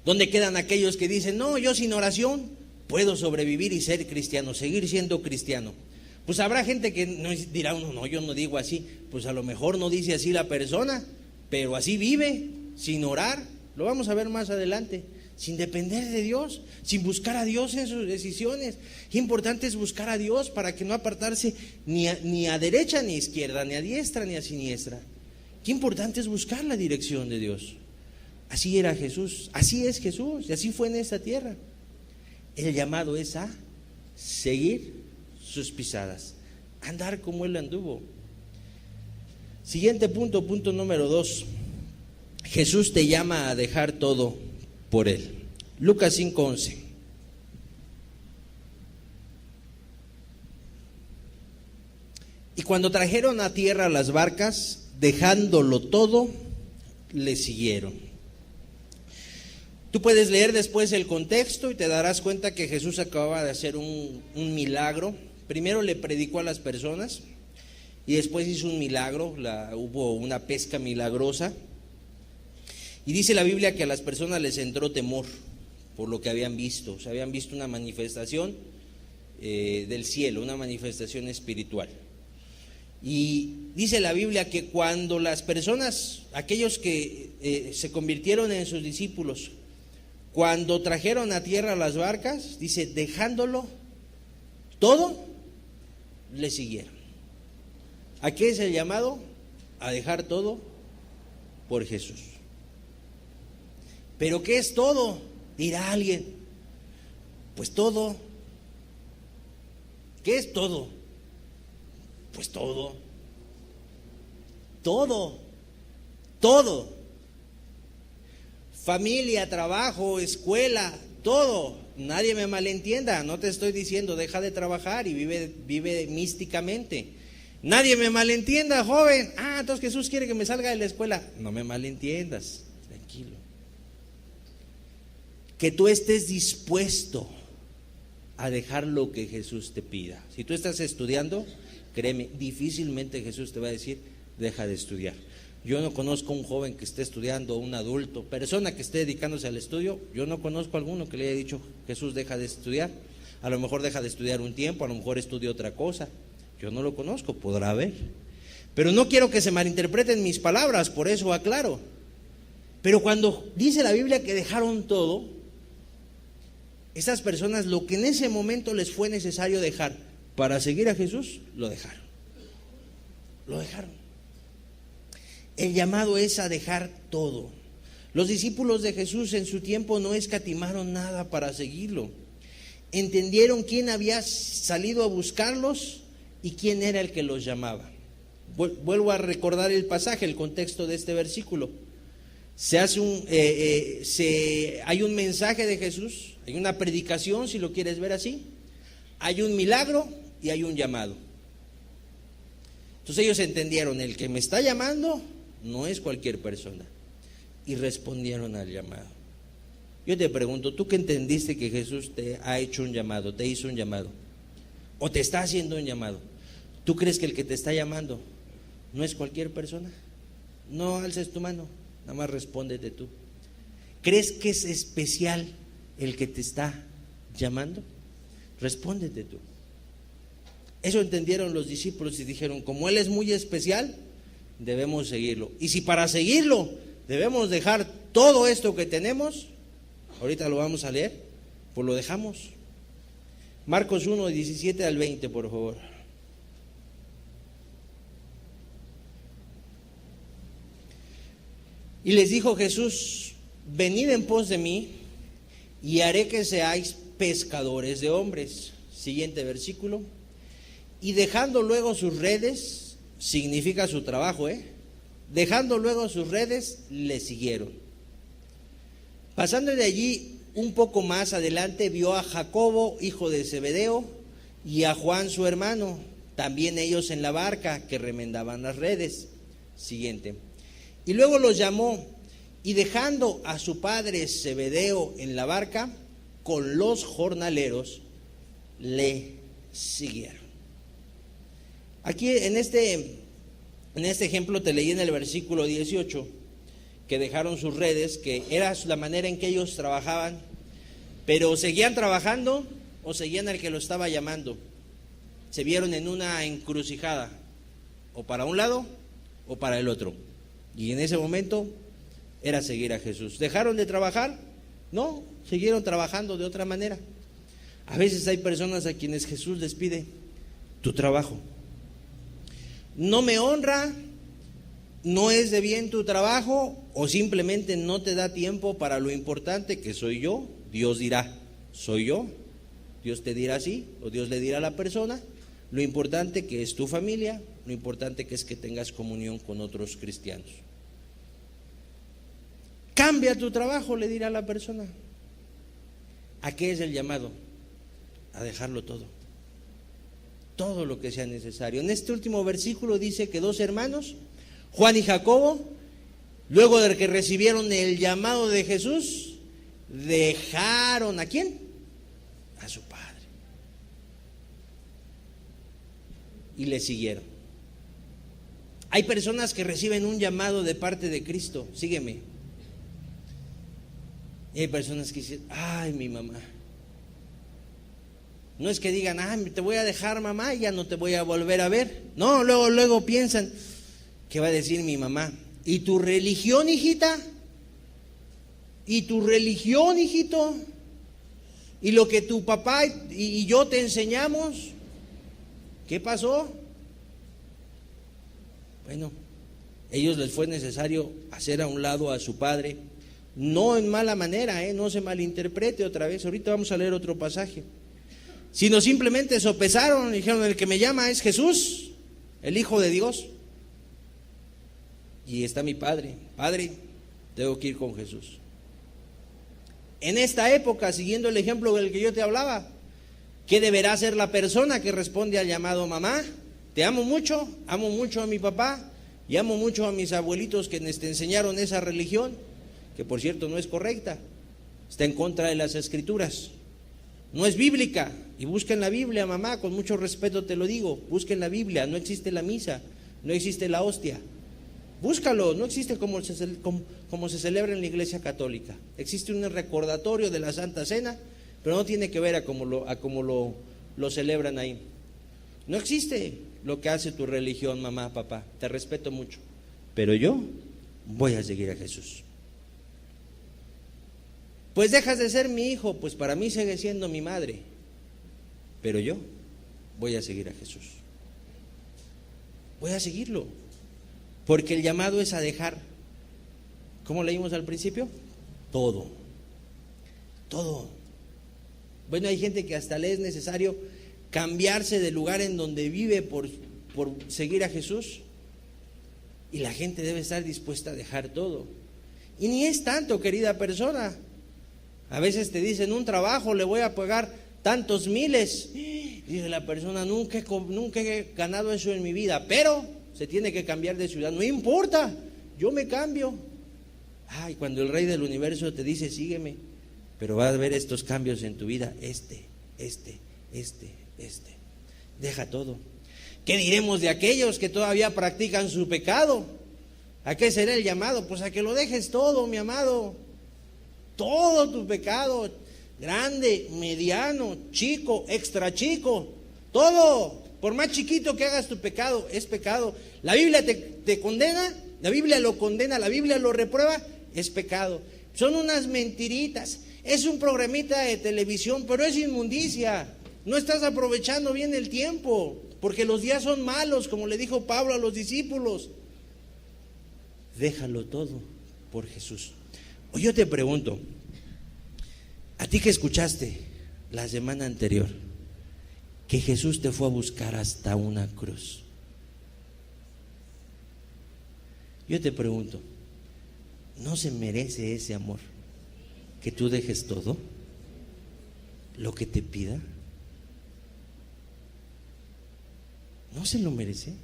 ¿Dónde quedan aquellos que dicen, no, yo sin oración puedo sobrevivir y ser cristiano, seguir siendo cristiano? Pues habrá gente que no dirá uno, no, yo no digo así. Pues a lo mejor no dice así la persona, pero así vive, sin orar. Lo vamos a ver más adelante. Sin depender de Dios, sin buscar a Dios en sus decisiones. Qué importante es buscar a Dios para que no apartarse ni a derecha ni a izquierda, ni a diestra ni a siniestra. Qué importante es buscar la dirección de Dios. Así era Jesús, así es Jesús, y así fue en esta tierra. El llamado es a seguir sus pisadas, andar como Él anduvo. Siguiente punto, punto número 2. Jesús te llama a dejar todo por Él. Lucas 5:11. Y cuando trajeron a tierra las barcas, dejándolo todo, le siguieron. Tú puedes leer después el contexto y te darás cuenta que Jesús acababa de hacer un milagro. Primero le predicó a las personas y después hizo un milagro, hubo una pesca milagrosa. Y dice la Biblia que a las personas les entró temor por lo que habían visto. O sea, habían visto una manifestación del cielo, una manifestación espiritual. Y dice la Biblia que cuando las personas, aquellos que se convirtieron en sus discípulos, cuando trajeron a tierra las barcas, dice, dejándolo todo, le siguieron. ¿A qué es el llamado? A dejar todo por Jesús. ¿Pero qué es todo? Dirá alguien. Pues todo. ¿Qué es todo? Pues todo. Todo. Todo. Familia, trabajo, escuela, todo. Nadie me malentienda. No te estoy diciendo deja de trabajar y vive místicamente. Nadie me malentienda, joven. Entonces Jesús quiere que me salga de la escuela. No me malentiendas. Tranquilo. Que tú estés dispuesto a dejar lo que Jesús te pida. Si tú estás estudiando, créeme, difícilmente Jesús te va a decir, deja de estudiar. Yo no conozco un joven que esté estudiando, un adulto, persona que esté dedicándose al estudio, yo no conozco a alguno que le haya dicho, Jesús, deja de estudiar. A lo mejor deja de estudiar un tiempo, a lo mejor estudia otra cosa. Yo no lo conozco, podrá haber. Pero no quiero que se malinterpreten mis palabras, por eso aclaro. Pero cuando dice la Biblia que dejaron todo, esas personas lo que en ese momento les fue necesario dejar para seguir a Jesús, lo dejaron. Lo dejaron. El llamado es a dejar todo. Los discípulos de Jesús en su tiempo no escatimaron nada para seguirlo. Entendieron quién había salido a buscarlos y quién era el que los llamaba. Vuelvo a recordar el pasaje, el contexto de este versículo. Hay un mensaje de Jesús, hay una predicación, si lo quieres ver así, hay un milagro y hay un llamado. Entonces ellos entendieron, el que me está llamando no es cualquier persona, y respondieron al llamado. Yo te pregunto, ¿tú qué entendiste que Jesús te ha hecho un llamado, te hizo un llamado? o te está haciendo un llamado. ¿Tú crees que el que te está llamando no es cualquier persona? No alces tu mano, nada más respóndete tú. ¿Crees que es especial el que te está llamando? Respóndete tú. Eso entendieron los discípulos y dijeron, como Él es muy especial, debemos seguirlo. Y si para seguirlo debemos dejar todo esto que tenemos, ahorita lo vamos a leer, pues lo dejamos. Marcos 1, 17 al 20, por favor. Y les dijo Jesús, venid en pos de mí, y haré que seáis pescadores de hombres. Siguiente versículo. Y dejando luego sus redes, significa su trabajo, dejando luego sus redes, le siguieron. Pasando de allí un poco más adelante, vio a Jacobo, hijo de Zebedeo, y a Juan su hermano, también ellos en la barca, que remendaban las redes. Siguiente. Y luego los llamó, y dejando a su padre Zebedeo en la barca, con los jornaleros, le siguieron. Aquí en este ejemplo te leí en el versículo 18 que dejaron sus redes, que era la manera en que ellos trabajaban, pero seguían trabajando o seguían al que lo estaba llamando. Se vieron en una encrucijada, o para un lado o para el otro, y en ese momento era seguir a Jesús. ¿Dejaron de trabajar? No, siguieron trabajando de otra manera. A veces hay personas a quienes Jesús les pide tu trabajo. No me honra, no es de bien tu trabajo, o simplemente no te da tiempo para lo importante que soy yo. Dios dirá, soy yo. Dios te dirá así, o Dios le dirá a la persona. Lo importante que es tu familia, lo importante que es que tengas comunión con otros cristianos. Cambia tu trabajo, le dirá a la persona. ¿A qué es el llamado? A dejarlo todo lo que sea necesario. En este último versículo dice que dos hermanos, Juan y Jacobo, luego de que recibieron el llamado de Jesús, dejaron ¿a quién? A su padre. Y le siguieron. Hay personas que reciben un llamado de parte de Cristo, sígueme. Y hay personas que dicen, ay, mi mamá. No es que digan, te voy a dejar, mamá, y ya no te voy a volver a ver. No, luego piensan, ¿qué va a decir mi mamá? ¿Y tu religión, hijita? ¿Y tu religión, hijito? ¿Y lo que tu papá y yo te enseñamos? ¿Qué pasó? Bueno, ellos les fue necesario hacer a un lado a su padre, no en mala manera, no se malinterprete otra vez. Ahorita vamos a leer otro pasaje. Sino simplemente sopesaron y dijeron, el que me llama es Jesús, el Hijo de Dios. Y está mi padre, tengo que ir con Jesús. En esta época, siguiendo el ejemplo del que yo te hablaba, ¿qué deberá hacer la persona que responde al llamado? Mamá, te amo mucho a mi papá y amo mucho a mis abuelitos que te enseñaron esa religión, que por cierto no es correcta, está en contra de las escrituras. No es bíblica, y busquen la Biblia, mamá, con mucho respeto te lo digo, busquen la Biblia, no existe la misa, no existe la hostia, búscalo, no existe como se celebra en la Iglesia Católica, existe un recordatorio de la Santa Cena, pero no tiene que ver a cómo lo celebran ahí. No existe lo que hace tu religión, mamá, papá, te respeto mucho, pero yo voy a seguir a Jesús. Pues dejas de ser mi hijo, pues para mí sigue siendo mi madre, pero yo voy a seguir a Jesús. Voy a seguirlo, porque el llamado es a dejar, ¿cómo leímos al principio? Todo. Bueno, hay gente que hasta le es necesario cambiarse del lugar en donde vive por seguir a Jesús, y la gente debe estar dispuesta a dejar todo. Y ni es tanto, querida persona. A veces te dicen, un trabajo le voy a pagar tantos miles. Dice la persona, nunca he ganado eso en mi vida, pero se tiene que cambiar de ciudad. No importa, yo me cambio. Ay, cuando el Rey del Universo te dice, sígueme, pero vas a ver estos cambios en tu vida, este. Deja todo. ¿Qué diremos de aquellos que todavía practican su pecado? ¿A qué será el llamado? Pues a que lo dejes todo, mi amado. Todo tu pecado, grande, mediano, chico, extra chico, todo. Por más chiquito que hagas tu pecado, es pecado. La Biblia te condena, la Biblia lo condena, la Biblia lo reprueba, es pecado. Son unas mentiritas. Es un programita de televisión, pero es inmundicia. No estás aprovechando bien el tiempo, porque los días son malos, como le dijo Pablo a los discípulos. Déjalo todo por Jesús. O yo te pregunto, a ti que escuchaste la semana anterior, que Jesús te fue a buscar hasta una cruz. Yo te pregunto, ¿no se merece ese amor? Que tú dejes todo, lo que te pida. ¿No se lo merece?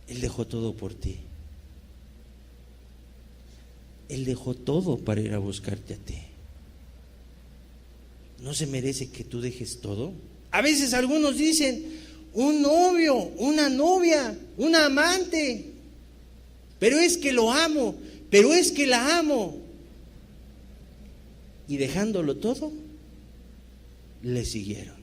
Él dejó todo por ti. Él dejó todo para ir a buscarte a ti. ¿No se merece que tú dejes todo? A veces algunos dicen, un novio, una novia, un amante, pero es que lo amo, pero es que la amo. Y dejándolo todo, le siguieron.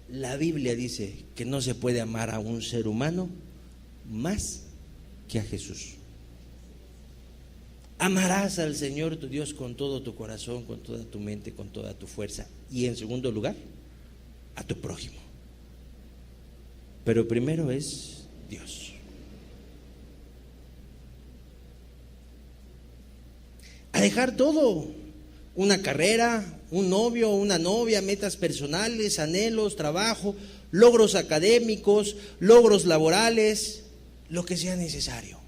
La Biblia dice que no se puede amar a un ser humano más que a Jesús. Amarás al Señor tu Dios con todo tu corazón, con toda tu mente, con toda tu fuerza. Y en segundo lugar, a tu prójimo. Pero primero es Dios. A dejar todo, una carrera, un novio, una novia, metas personales, anhelos, trabajo, logros académicos, logros laborales, lo que sea necesario.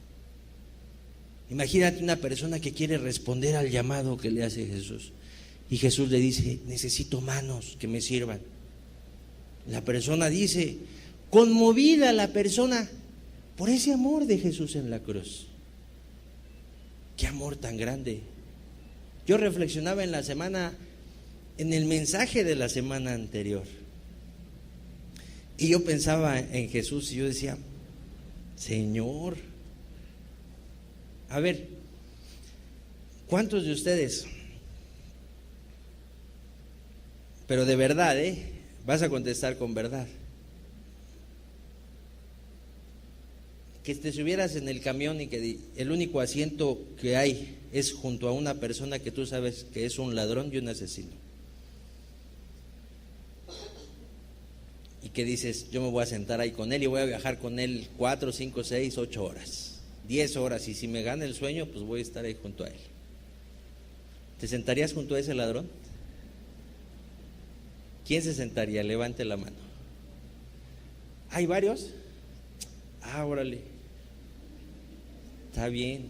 Imagínate una persona que quiere responder al llamado que le hace Jesús. Y Jesús le dice, necesito manos que me sirvan. La persona dice, conmovida la persona por ese amor de Jesús en la cruz. Qué amor tan grande. Yo reflexionaba en la semana, en el mensaje de la semana anterior. Y yo pensaba en Jesús y yo decía, Señor, a ver, ¿cuántos de ustedes, pero de verdad, vas a contestar con verdad, que te subieras en el camión y que el único asiento que hay es junto a una persona que tú sabes que es un ladrón y un asesino? Y que dices, yo me voy a sentar ahí con él y voy a viajar con él 4, 5, 6, 8 horas, 10 horas, y si me gana el sueño, pues voy a estar ahí junto a él. ¿Te sentarías junto a ese ladrón? ¿Quién se sentaría? Levante la mano. ¿Hay varios? Órale. Está bien.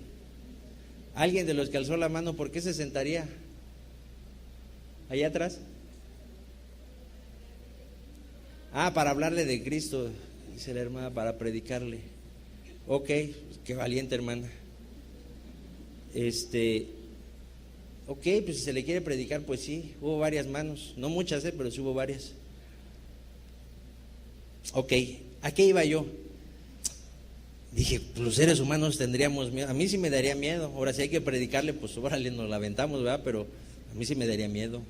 ¿Alguien de los que alzó la mano, por qué se sentaría? ¿Allá atrás? Para hablarle de Cristo, dice la hermana, para predicarle. Ok, qué valiente, hermana. Ok, pues si se le quiere predicar, pues sí, hubo varias manos, no muchas, pero sí hubo varias. Ok, ¿a qué iba yo? Dije, pues los seres humanos tendríamos miedo. A mí sí me daría miedo. Ahora si hay que predicarle, pues órale, nos la aventamos, ¿verdad? Pero a mí sí me daría miedo.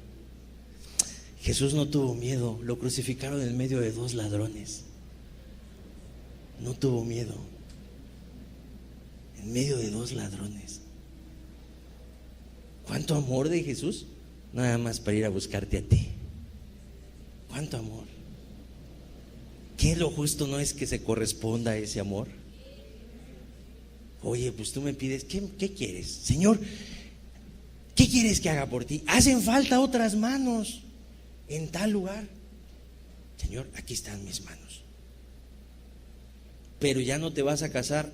Jesús no tuvo miedo, lo crucificaron en medio de 2 ladrones. No tuvo miedo. En medio de 2 ladrones. ¿Cuánto amor de Jesús? Nada más para ir a buscarte a ti. ¿Cuánto amor? ¿Qué lo justo no es que se corresponda a ese amor? Oye, pues tú me pides, ¿qué quieres? Señor, ¿qué quieres que haga por ti? Hacen falta otras manos en tal lugar. Señor, aquí están mis manos. Pero ya no te vas a casar.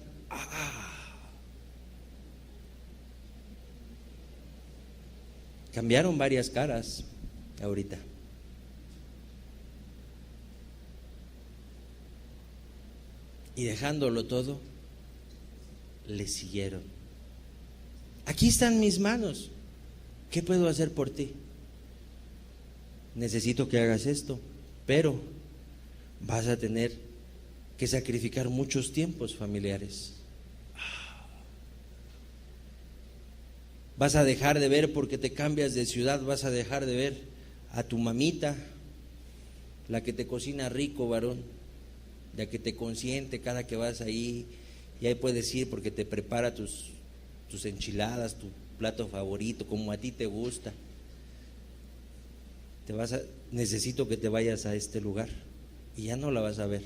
Cambiaron varias caras ahorita. Y dejándolo todo, le siguieron. Aquí están mis manos. ¿Qué puedo hacer por ti? necesito que hagas esto, pero vas a tener que sacrificar muchos tiempos familiares. Vas a dejar de ver, porque te cambias de ciudad, vas a dejar de ver a tu mamita, la que te cocina rico, varón, la que te consiente cada que vas ahí, y ahí puedes ir porque te prepara tus enchiladas, tu plato favorito, como a ti te gusta. Necesito que te vayas a este lugar, y ya no la vas a ver.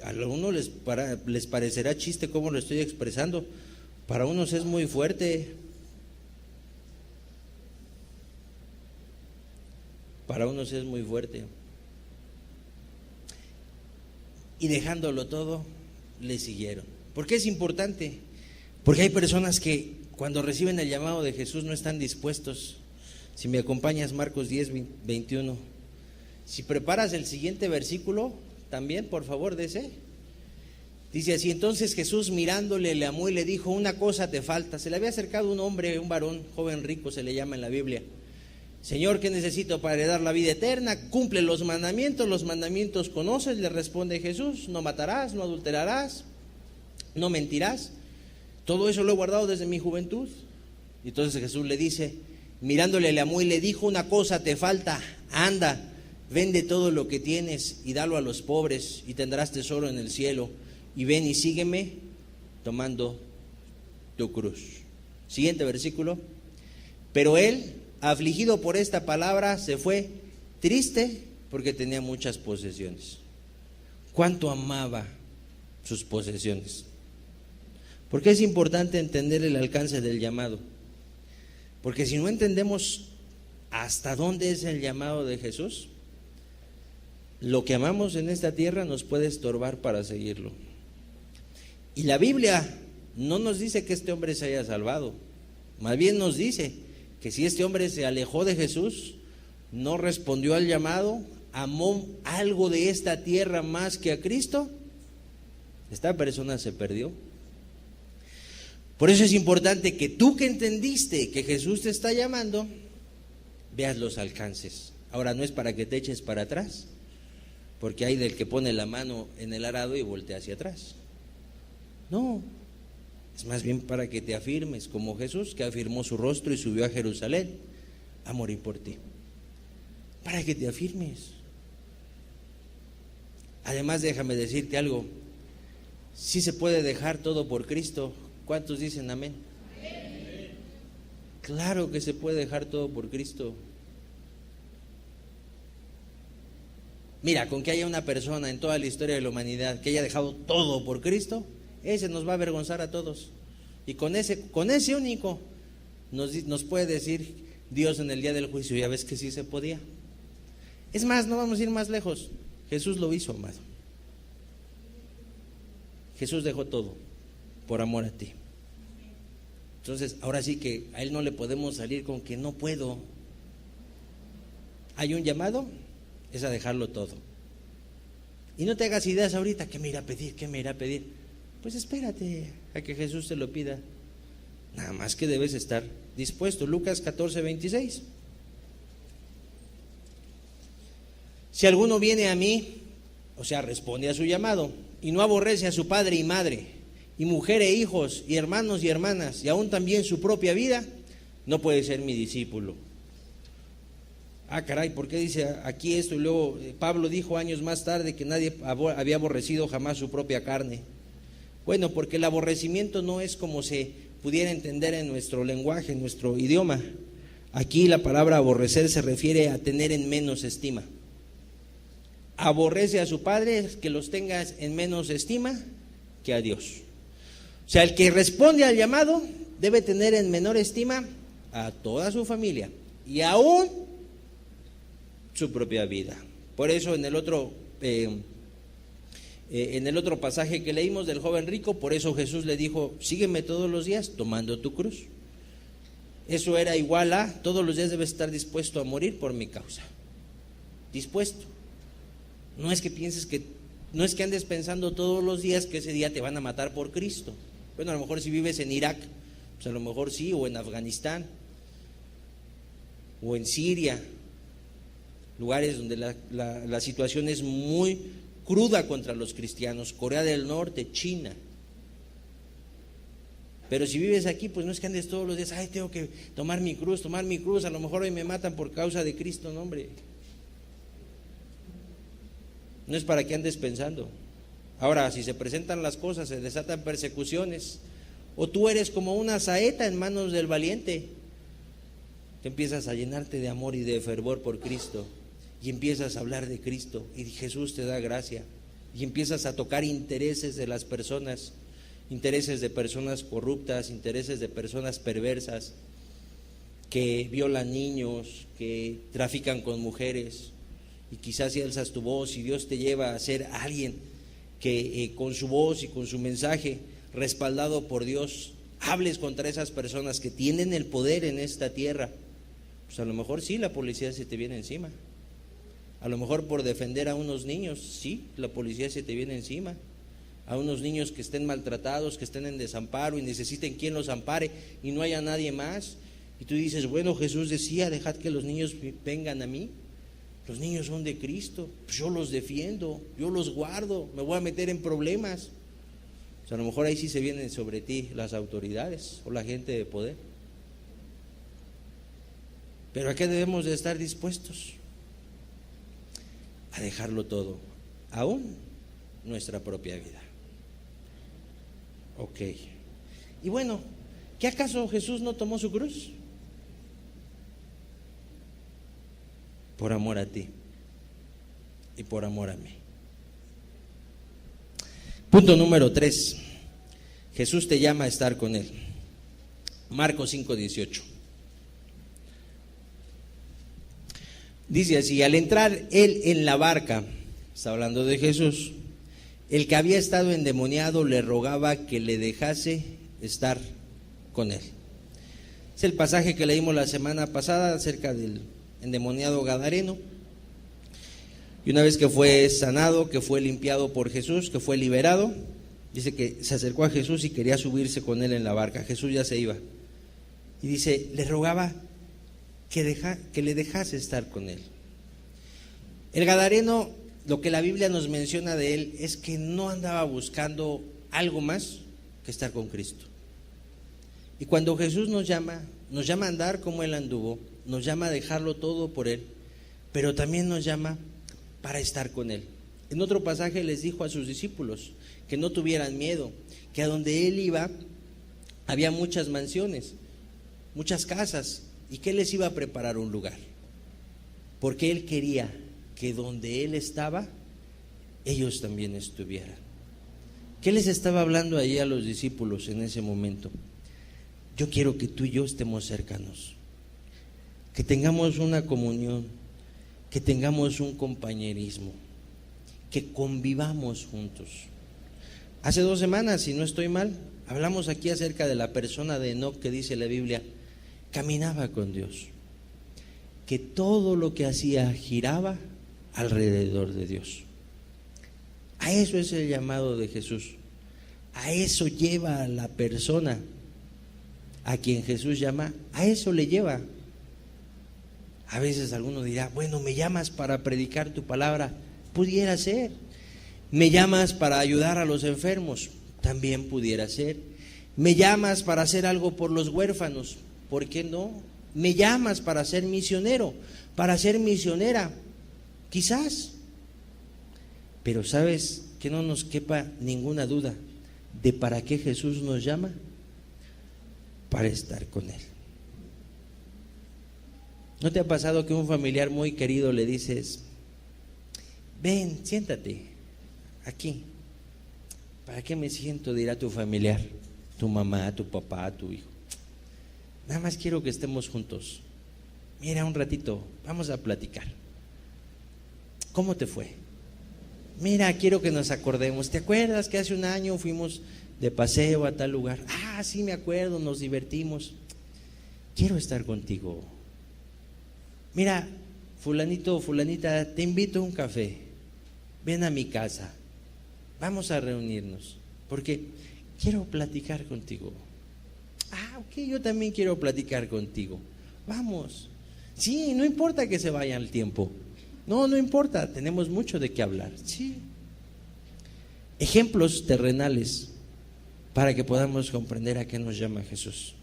A uno les parecerá chiste cómo lo estoy expresando, para unos es muy fuerte. Para unos es muy fuerte. Y dejándolo todo, le siguieron. ¿Por qué es importante? Porque hay personas que cuando reciben el llamado de Jesús no están dispuestos. Si me acompañas, Marcos 10, 21. Si preparas el siguiente versículo, también, por favor, dice así: entonces Jesús, mirándole, le amó y le dijo, una cosa te falta. Se le había acercado un hombre, un varón, joven rico se le llama en la Biblia. Señor, ¿qué necesito para heredar la vida eterna? Cumple los mandamientos conoces, le responde Jesús: no matarás, no adulterarás, no mentirás. Todo eso lo he guardado desde mi juventud. Y entonces Jesús le dice, mirándole, le amó y le dijo, una cosa te falta, anda, vende todo lo que tienes y dalo a los pobres y tendrás tesoro en el cielo, y ven y sígueme tomando tu cruz. Siguiente versículo. Pero él, afligido por esta palabra, se fue triste porque tenía muchas posesiones. ¿Cuánto amaba sus posesiones? Porque es importante entender el alcance del llamado. Porque si no entendemos hasta dónde es el llamado de Jesús, lo que amamos en esta tierra nos puede estorbar para seguirlo. Y la Biblia no nos dice que este hombre se haya salvado, más bien nos dice que si este hombre se alejó de Jesús, no respondió al llamado, amó algo de esta tierra más que a Cristo, esta persona se perdió. Por eso es importante que tú, que entendiste que Jesús te está llamando, veas los alcances. Ahora, no es para que te eches para atrás, porque hay del que pone la mano en el arado y voltea hacia atrás. No, es más bien para que te afirmes, como Jesús, que afirmó su rostro y subió a Jerusalén a morir por ti. Para que te afirmes. Además, déjame decirte algo. Sí se puede dejar todo por Cristo. ¿Cuántos dicen amén? Amén. Claro que se puede dejar todo por Cristo. Mira, con que haya una persona en toda la historia de la humanidad que haya dejado todo por Cristo, ese nos va a avergonzar a todos. Y con ese único nos puede decir Dios en el día del juicio, ya ves que sí se podía. Es más, no vamos a ir más lejos. Jesús lo hizo, amado. Jesús dejó todo por amor a ti. Entonces, ahora sí que a Él no le podemos salir con que no puedo. Hay un llamado, es a dejarlo todo. Y no te hagas ideas ahorita, ¿qué me irá a pedir? ¿Qué me irá a pedir? Pues espérate a que Jesús te lo pida. Nada más que debes estar dispuesto. Lucas 14, 26. Si alguno viene a mí, o sea, responde a su llamado, y no aborrece a su padre y madre, y mujer e hijos, y hermanos y hermanas, y aún también su propia vida, no puede ser mi discípulo. Ah, caray, ¿por qué dice aquí esto? Y luego Pablo dijo años más tarde que nadie había aborrecido jamás su propia carne. Bueno, porque el aborrecimiento no es como se pudiera entender en nuestro lenguaje, en nuestro idioma. Aquí la palabra aborrecer se refiere a tener en menos estima. Aborrece a su padre, que los tengas en menos estima que a Dios. O sea, el que responde al llamado debe tener en menor estima a toda su familia y aún su propia vida. Por eso en el otro pasaje que leímos del joven rico, por eso Jesús le dijo, sígueme todos los días tomando tu cruz. Eso era igual a, todos los días debes estar dispuesto a morir por mi causa. Dispuesto. No es que pienses no es que andes pensando todos los días que ese día te van a matar por Cristo. Bueno, a lo mejor si vives en Irak, pues a lo mejor sí, o en Afganistán, o en Siria, lugares donde la situación es muy cruda contra los cristianos, Corea del Norte, China. Pero si vives aquí, pues no es que andes todos los días, ay, tengo que tomar mi cruz, a lo mejor hoy me matan por causa de Cristo, no, hombre. No es para que andes pensando. Ahora, si se presentan las cosas, se desatan persecuciones, o tú eres como una saeta en manos del valiente, te empiezas a llenarte de amor y de fervor por Cristo, y empiezas a hablar de Cristo, y Jesús te da gracia, y empiezas a tocar intereses de las personas, intereses de personas corruptas, intereses de personas perversas, que violan niños, que trafican con mujeres, y quizás si alzas tu voz y Dios te lleva a ser alguien que con su voz y con su mensaje respaldado por Dios hables contra esas personas que tienen el poder en esta tierra, pues a lo mejor sí la policía se te viene encima. A lo mejor por defender a unos niños, sí, la policía se te viene encima. A unos niños que estén maltratados, que estén en desamparo y necesiten quien los ampare y no haya nadie más. Y tú dices, bueno, Jesús decía, dejad que los niños vengan a mí. Los niños son de Cristo, pues yo los defiendo, yo los guardo, me voy a meter en problemas. O sea, a lo mejor ahí sí se vienen sobre ti las autoridades o la gente de poder. Pero ¿a qué debemos de estar dispuestos? A dejarlo todo, aún nuestra propia vida. Ok. Y bueno, ¿qué acaso Jesús no tomó su cruz? Por amor a ti y por amor a mí. Punto número 3. Jesús te llama a estar con Él. Marcos 5:18. Dice así: al entrar Él en la barca, está hablando de Jesús, el que había estado endemoniado le rogaba que le dejase estar con Él. Es el pasaje que leímos la semana pasada acerca del endemoniado gadareno. Y una vez que fue sanado, que fue limpiado por Jesús, que fue liberado, dice que se acercó a Jesús y quería subirse con él en la barca. Jesús ya se iba. Y dice, le rogaba que le dejase estar con él. El gadareno, lo que la Biblia nos menciona de él es que no andaba buscando algo más que estar con Cristo. Y cuando Jesús nos llama a andar como Él anduvo, nos llama a dejarlo todo por Él, pero también nos llama para estar con Él. En otro pasaje les dijo a sus discípulos que no tuvieran miedo, que a donde Él iba había muchas mansiones, muchas casas, y que Él les iba a preparar un lugar, porque Él quería que donde Él estaba, ellos también estuvieran. ¿Qué les estaba hablando allí a los discípulos en ese momento? Yo quiero que tú y yo estemos cercanos, que tengamos una comunión, que tengamos un compañerismo, que convivamos juntos. Hace 2 semanas, si no estoy mal, hablamos aquí acerca de la persona de Enoc, que dice la Biblia, caminaba con Dios, que todo lo que hacía giraba alrededor de Dios. A eso es el llamado de Jesús, a eso lleva a la persona a quien Jesús llama, a eso le lleva. A veces alguno dirá, bueno, me llamas para predicar tu palabra, pudiera ser. Me llamas para ayudar a los enfermos, también pudiera ser. Me llamas para hacer algo por los huérfanos, ¿por qué no? Me llamas para ser misionero, para ser misionera, quizás. Pero ¿sabes que no nos quepa ninguna duda de para qué Jesús nos llama? Para estar con Él. ¿No te ha pasado que a un familiar muy querido le dices, ven, siéntate aquí? ¿Para qué me siento? Dirá tu familiar, tu mamá, tu papá, tu hijo. Nada más quiero que estemos juntos. Mira, un ratito, vamos a platicar. ¿Cómo te fue? Mira, quiero que nos acordemos. ¿Te acuerdas que hace un año fuimos de paseo a tal lugar? Ah, sí me acuerdo, nos divertimos. Quiero estar contigo. Mira, fulanito o fulanita, te invito a un café. Ven a mi casa. Vamos a reunirnos, porque quiero platicar contigo. Ah, ok, yo también quiero platicar contigo. Vamos. Sí, no importa que se vaya el tiempo. No, no importa, tenemos mucho de qué hablar. Sí. Ejemplos terrenales para que podamos comprender a qué nos llama Jesús.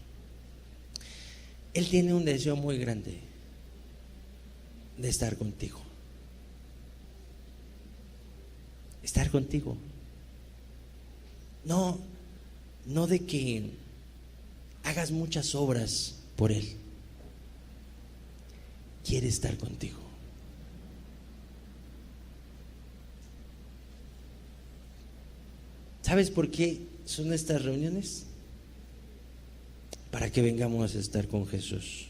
Él tiene un deseo muy grande de estar contigo. Estar contigo. No de que hagas muchas obras por Él. Quiere estar contigo. ¿Sabes por qué son estas reuniones? Para que vengamos a estar con Jesús.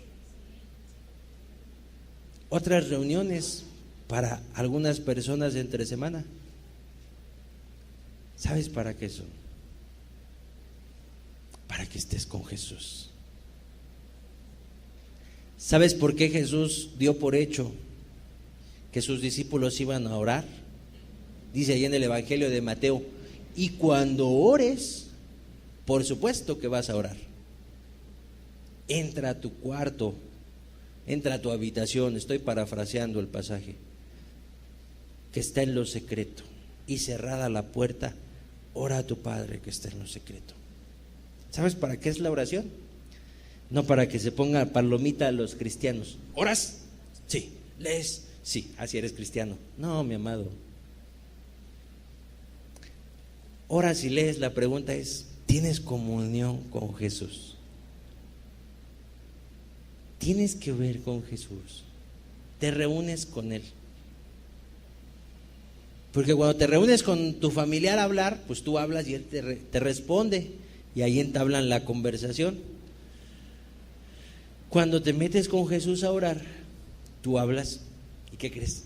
Otras reuniones para algunas personas entre semana. ¿Sabes para qué son? Para que estés con Jesús. ¿Sabes por qué Jesús dio por hecho que sus discípulos iban a orar? Dice ahí en el Evangelio de Mateo: y cuando ores, por supuesto que vas a orar. Entra a tu cuarto, entra a tu habitación, estoy parafraseando el pasaje, que está en lo secreto, y cerrada la puerta, ora a tu Padre que está en lo secreto. ¿Sabes para qué es la oración? No para que se ponga palomita a los cristianos. ¿Oras? Sí. ¿Lees? Sí, así eres cristiano. No, mi amado. Oras y lees, la pregunta es: ¿tienes comunión con Jesús? Tienes que ver con Jesús. Te reúnes con Él. Porque cuando te reúnes con tu familiar a hablar, pues tú hablas y él te responde, y ahí entablan la conversación. Cuando te metes con Jesús a orar, tú hablas, ¿y qué crees?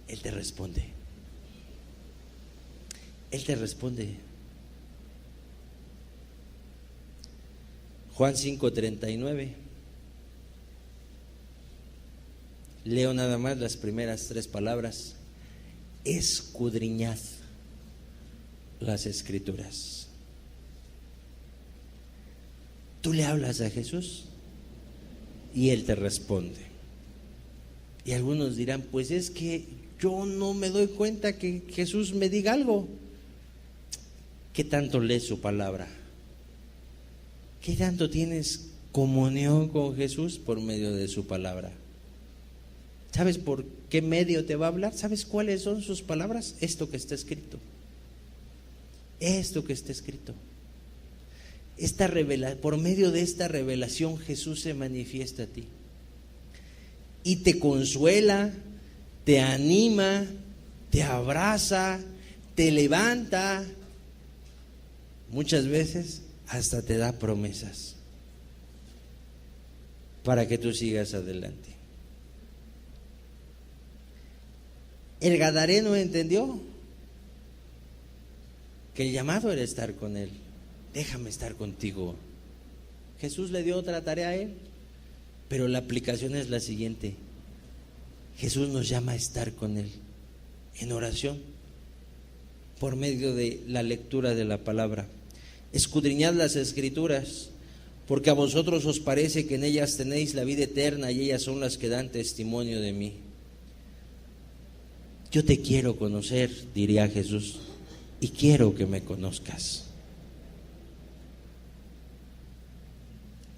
Él te responde. Él te responde. Juan 5:39. Leo nada más las primeras 3 palabras. Escudriñad las Escrituras. Tú le hablas a Jesús y Él te responde. Y algunos dirán: pues es que yo no me doy cuenta que Jesús me diga algo. ¿Qué tanto lees su palabra? ¿Qué tanto tienes comunión con Jesús por medio de su palabra? ¿Sabes por qué medio te va a hablar? ¿Sabes cuáles son sus palabras? Esto que está escrito. Esto que está escrito. Por medio de esta revelación Jesús se manifiesta a ti. Y te consuela, te anima, te abraza, te levanta. Muchas veces hasta te da promesas para que tú sigas adelante. El gadareno entendió que el llamado era estar con Él. Déjame estar contigo. Jesús le dio otra tarea a él, pero la aplicación es la siguiente: Jesús nos llama a estar con Él en oración por medio de la lectura de la palabra. Escudriñad las Escrituras, porque a vosotros os parece que en ellas tenéis la vida eterna, y ellas son las que dan testimonio de mí. Yo te quiero conocer, diría Jesús, y quiero que me conozcas.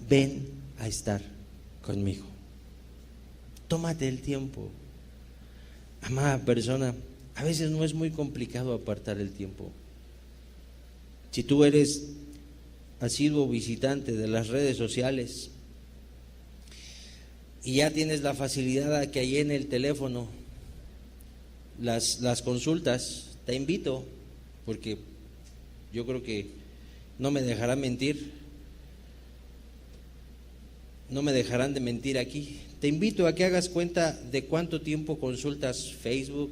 Ven a estar conmigo. Tómate el tiempo. Amada persona, a veces no es muy complicado apartar el tiempo. Si tú eres asiduo visitante de las redes sociales y ya tienes la facilidad que hay en el teléfono, las consultas, te invito, porque yo creo que no me dejarán de mentir aquí. Te invito a que hagas cuenta de cuánto tiempo consultas Facebook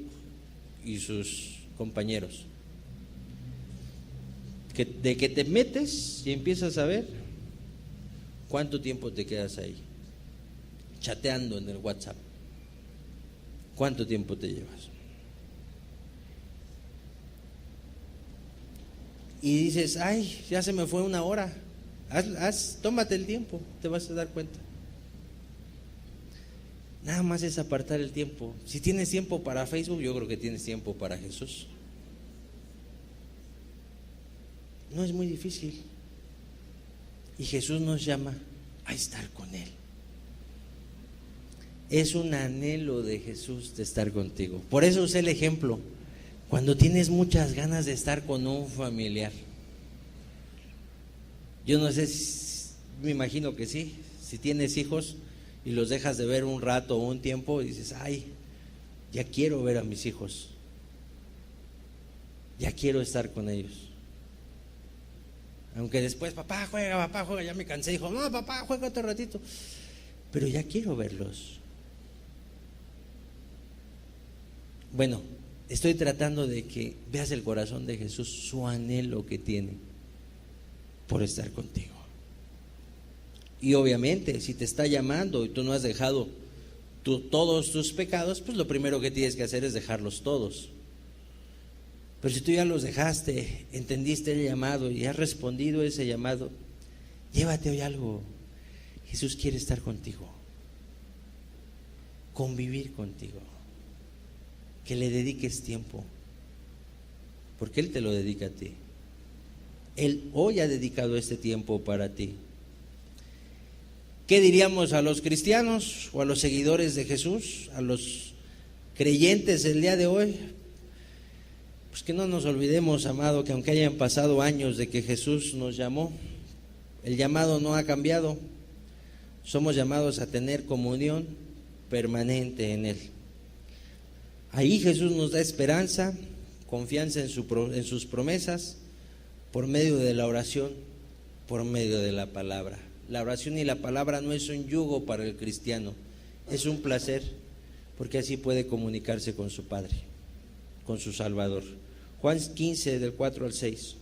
y sus compañeros. De que te metes y empiezas a ver cuánto tiempo te quedas ahí, chateando en el WhatsApp. ¿Cuánto tiempo te llevas? Y dices: ay, ya se me fue 1 hora. Tómate el tiempo, te vas a dar cuenta. Nada más es apartar el tiempo. Si tienes tiempo para Facebook, yo creo que tienes tiempo para Jesús. No es muy difícil. Y Jesús nos llama a estar con Él. Es un anhelo de Jesús de estar contigo. Por eso usé el ejemplo. Cuando tienes muchas ganas de estar con un familiar. Yo no sé, me imagino que sí. Si tienes hijos y los dejas de ver un rato o un tiempo, y dices, ay, ya quiero ver a mis hijos. Ya quiero estar con ellos. Aunque después, papá juega, ya me cansé. Dijo, no, papá, juega otro ratito. Pero ya quiero verlos. Bueno, estoy tratando de que veas el corazón de Jesús, su anhelo que tiene por estar contigo. Y obviamente, si te está llamando y tú no has dejado todos tus pecados, pues lo primero que tienes que hacer es dejarlos todos. Pero si tú ya los dejaste, entendiste el llamado y has respondido a ese llamado, llévate hoy algo. Jesús quiere estar contigo, convivir contigo, que le dediques tiempo, porque Él te lo dedica a ti. Él hoy ha dedicado este tiempo para ti. ¿Qué diríamos a los cristianos o a los seguidores de Jesús, a los creyentes del día de hoy? Pues que no nos olvidemos, amado, que aunque hayan pasado años de que Jesús nos llamó, el llamado no ha cambiado. Somos llamados a tener comunión permanente en Él. Ahí Jesús nos da esperanza, confianza en sus promesas, por medio de la oración, por medio de la palabra. La oración y la palabra no es un yugo para el cristiano, es un placer, porque así puede comunicarse con su Padre, con su Salvador. Juan 15, del 4 al 6.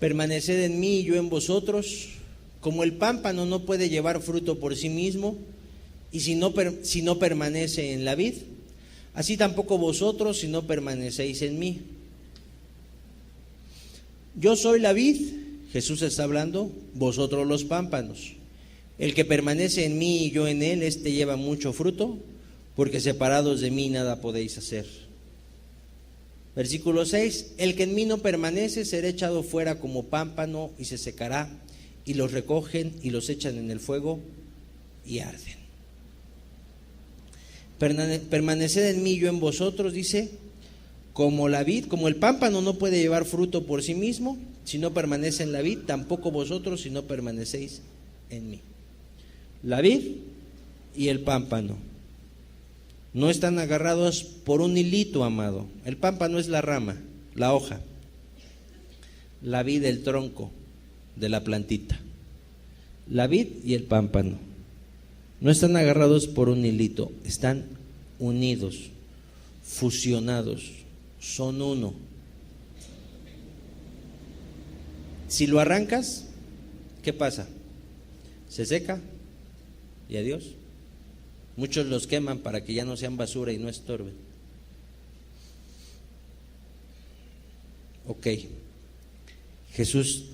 Permaneced en mí y yo en vosotros, como el pámpano no puede llevar fruto por sí mismo, y si no permanece en la vid, así tampoco vosotros si no permanecéis en mí. Yo soy la vid, Jesús está hablando, vosotros los pámpanos. El que permanece en mí y yo en él, este lleva mucho fruto, porque separados de mí nada podéis hacer. Versículo 6, el que en mí no permanece será echado fuera como pámpano y se secará, y los recogen y los echan en el fuego y arden. Permaneced en mí y yo en vosotros, dice, como la vid, como el pámpano no puede llevar fruto por sí mismo, si no permanece en la vid, tampoco vosotros si no permanecéis en mí. La vid y el pámpano no están agarrados por un hilito, amado. El pámpano es la rama, la hoja. La vid, el tronco de la plantita. La vid y el pámpano no están agarrados por un hilito, están unidos, fusionados, son uno. Si lo arrancas, ¿qué pasa? Se seca y adiós. Muchos los queman para que ya no sean basura y no estorben. Ok, Jesús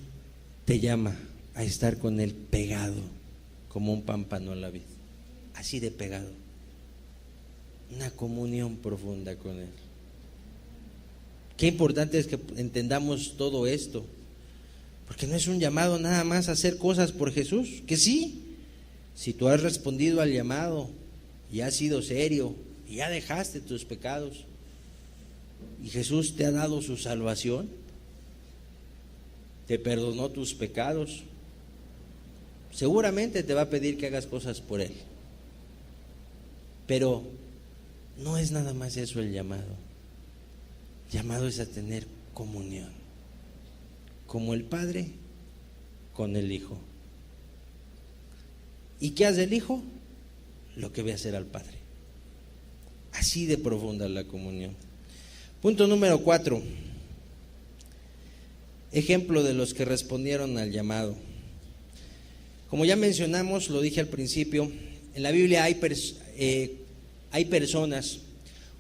te llama a estar con Él pegado, como un pámpano a la vid, así de pegado, una comunión profunda con Él. Qué importante es que entendamos todo esto, porque no es un llamado nada más a hacer cosas por Jesús, que sí, si tú has respondido al llamado y has sido serio y ya dejaste tus pecados y Jesús te ha dado su salvación, te perdonó tus pecados, seguramente te va a pedir que hagas cosas por Él, pero no es nada más eso el llamado. Llamado es a tener comunión, como el Padre con el Hijo. ¿Y qué hace el Hijo? Lo que ve hacer al Padre. Así de profunda la comunión. Punto número 4. Ejemplo de los que respondieron al llamado. Como ya mencionamos, lo dije al principio, en la Biblia hay personas,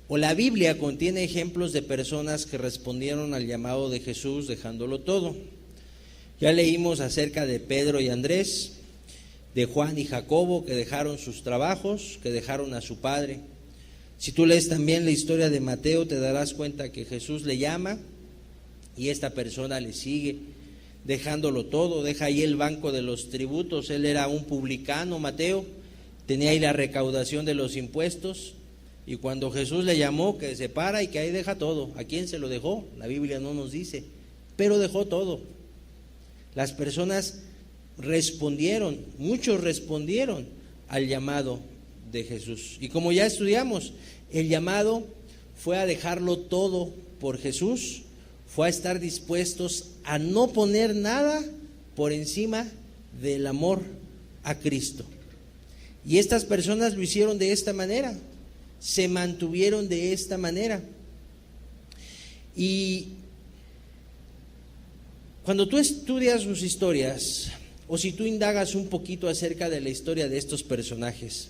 o la Biblia contiene ejemplos de personas que respondieron al llamado de Jesús dejándolo todo. Ya leímos acerca de Pedro y Andrés, de Juan y Jacobo, que dejaron sus trabajos, que dejaron a su padre. Si tú lees también la historia de Mateo, te darás cuenta que Jesús le llama y esta persona le sigue, dejándolo todo. Deja ahí el banco de los tributos. Él era un publicano, Mateo, tenía ahí la recaudación de los impuestos, y cuando Jesús le llamó, que se para y que ahí deja todo. ¿A quién se lo dejó? La Biblia no nos dice, pero dejó todo. Las personas respondieron, muchos respondieron al llamado de Jesús. Y como ya estudiamos, el llamado fue a dejarlo todo por Jesús, fue a estar dispuestos a no poner nada por encima del amor a Cristo. Y estas personas lo hicieron de esta manera, se mantuvieron de esta manera. Y cuando tú estudias sus historias, o si tú indagas un poquito acerca de la historia de estos personajes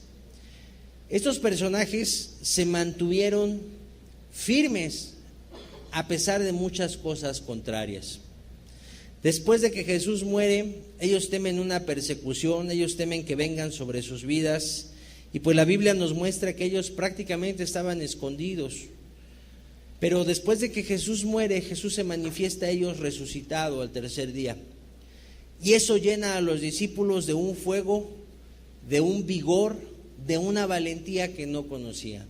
se mantuvieron firmes a pesar de muchas cosas contrarias. Después de que Jesús muere, ellos temen una persecución, ellos temen que vengan sobre sus vidas, y pues la Biblia nos muestra que ellos prácticamente estaban escondidos. Pero después de que Jesús muere, Jesús se manifiesta a ellos resucitado al tercer día. Y eso llena a los discípulos de un fuego, de un vigor, de una valentía que no conocían.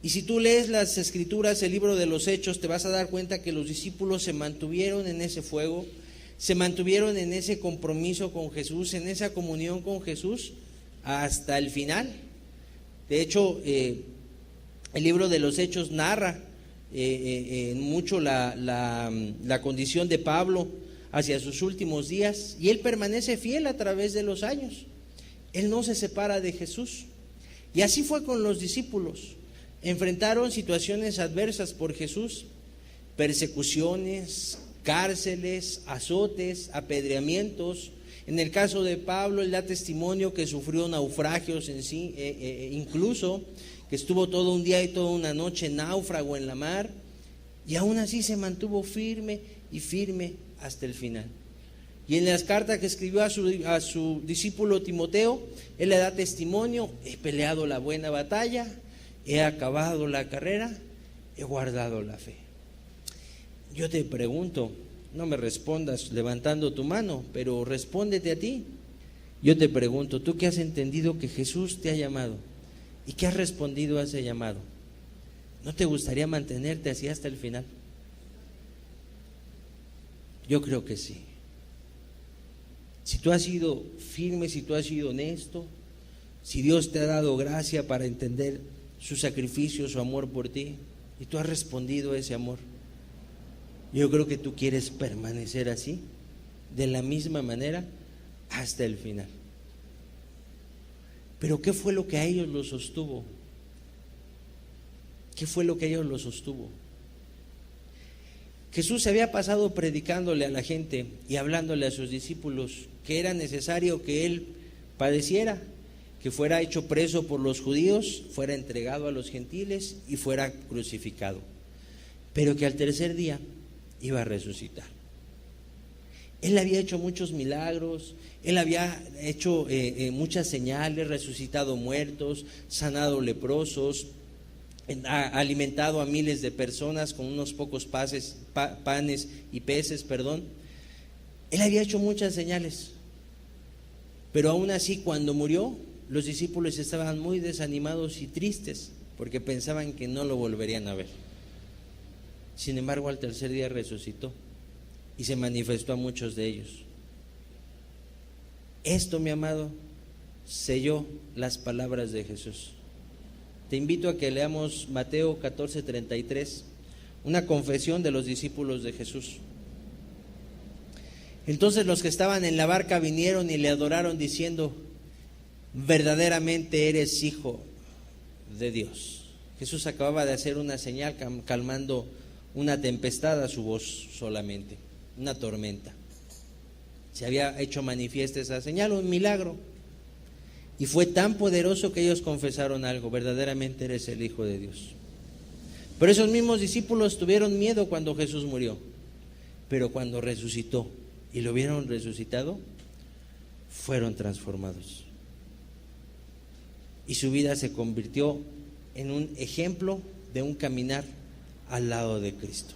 Y si tú lees las Escrituras, el libro de los Hechos, te vas a dar cuenta que los discípulos se mantuvieron en ese fuego, se mantuvieron en ese compromiso con Jesús, en esa comunión con Jesús hasta el final. De hecho, el libro de los Hechos narra mucho la condición de Pablo hacia sus últimos días, y él permanece fiel a través de los años. Él no se separa de Jesús. Y así fue con los discípulos. Enfrentaron situaciones adversas por Jesús, persecuciones, cárceles, azotes, apedreamientos. En el caso de Pablo, él da testimonio que sufrió naufragios en sí, incluso que estuvo todo un día y toda una noche náufrago en la mar, y aún así se mantuvo firme y firme hasta el final. Y en las cartas que escribió a su discípulo Timoteo, él le da testimonio: he peleado la buena batalla, he acabado la carrera, he guardado la fe. Yo te pregunto, no me respondas levantando tu mano, pero respóndete a ti. Yo te pregunto, tú que has entendido que Jesús te ha llamado y que has respondido a ese llamado, ¿no te gustaría mantenerte así hasta el final? Yo creo que sí. Si tú has sido firme, si tú has sido honesto, si Dios te ha dado gracia para entender su sacrificio, su amor por ti, y tú has respondido a ese amor, yo creo que tú quieres permanecer así, de la misma manera, hasta el final. Pero ¿qué fue lo que a ellos los sostuvo? ¿Qué fue lo que a ellos los sostuvo? Jesús se había pasado predicándole a la gente y hablándole a sus discípulos que era necesario que Él padeciera, que fuera hecho preso por los judíos, fuera entregado a los gentiles y fuera crucificado, pero que al tercer día iba a resucitar. Él había hecho muchos milagros, Él había hecho muchas señales, resucitado muertos, sanado leprosos, ha alimentado a miles de personas con unos pocos panes y peces. Él había hecho muchas señales, pero aún así cuando murió, los discípulos estaban muy desanimados y tristes porque pensaban que no lo volverían a ver. Sin embargo, al tercer día resucitó y se manifestó a muchos de ellos. Esto, mi amado, selló las palabras de Jesús. Te invito a que leamos Mateo 14:33, una confesión de los discípulos de Jesús. Entonces los que estaban en la barca vinieron y le adoraron diciendo: verdaderamente eres hijo de Dios. Jesús acababa de hacer una señal calmando una tempestad a su voz solamente, una tormenta. Se había hecho manifiesta esa señal, un milagro. Y fue tan poderoso que ellos confesaron algo: verdaderamente eres el Hijo de Dios. Pero esos mismos discípulos tuvieron miedo cuando Jesús murió. Pero cuando resucitó y lo vieron resucitado, fueron transformados. Y su vida se convirtió en un ejemplo de un caminar al lado de Cristo.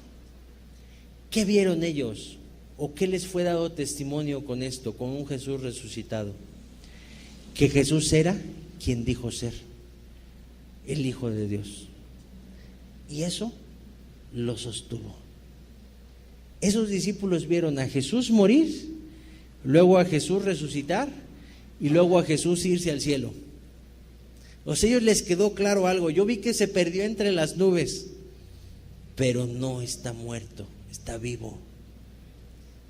¿Qué vieron ellos? ¿O qué les fue dado testimonio con esto, con un Jesús resucitado? Que Jesús era quien dijo ser, el Hijo de Dios. Y eso lo sostuvo. Esos discípulos vieron a Jesús morir, luego a Jesús resucitar y luego a Jesús irse al cielo. O sea, a ellos les quedó claro algo. Yo vi que se perdió entre las nubes, pero no está muerto, está vivo.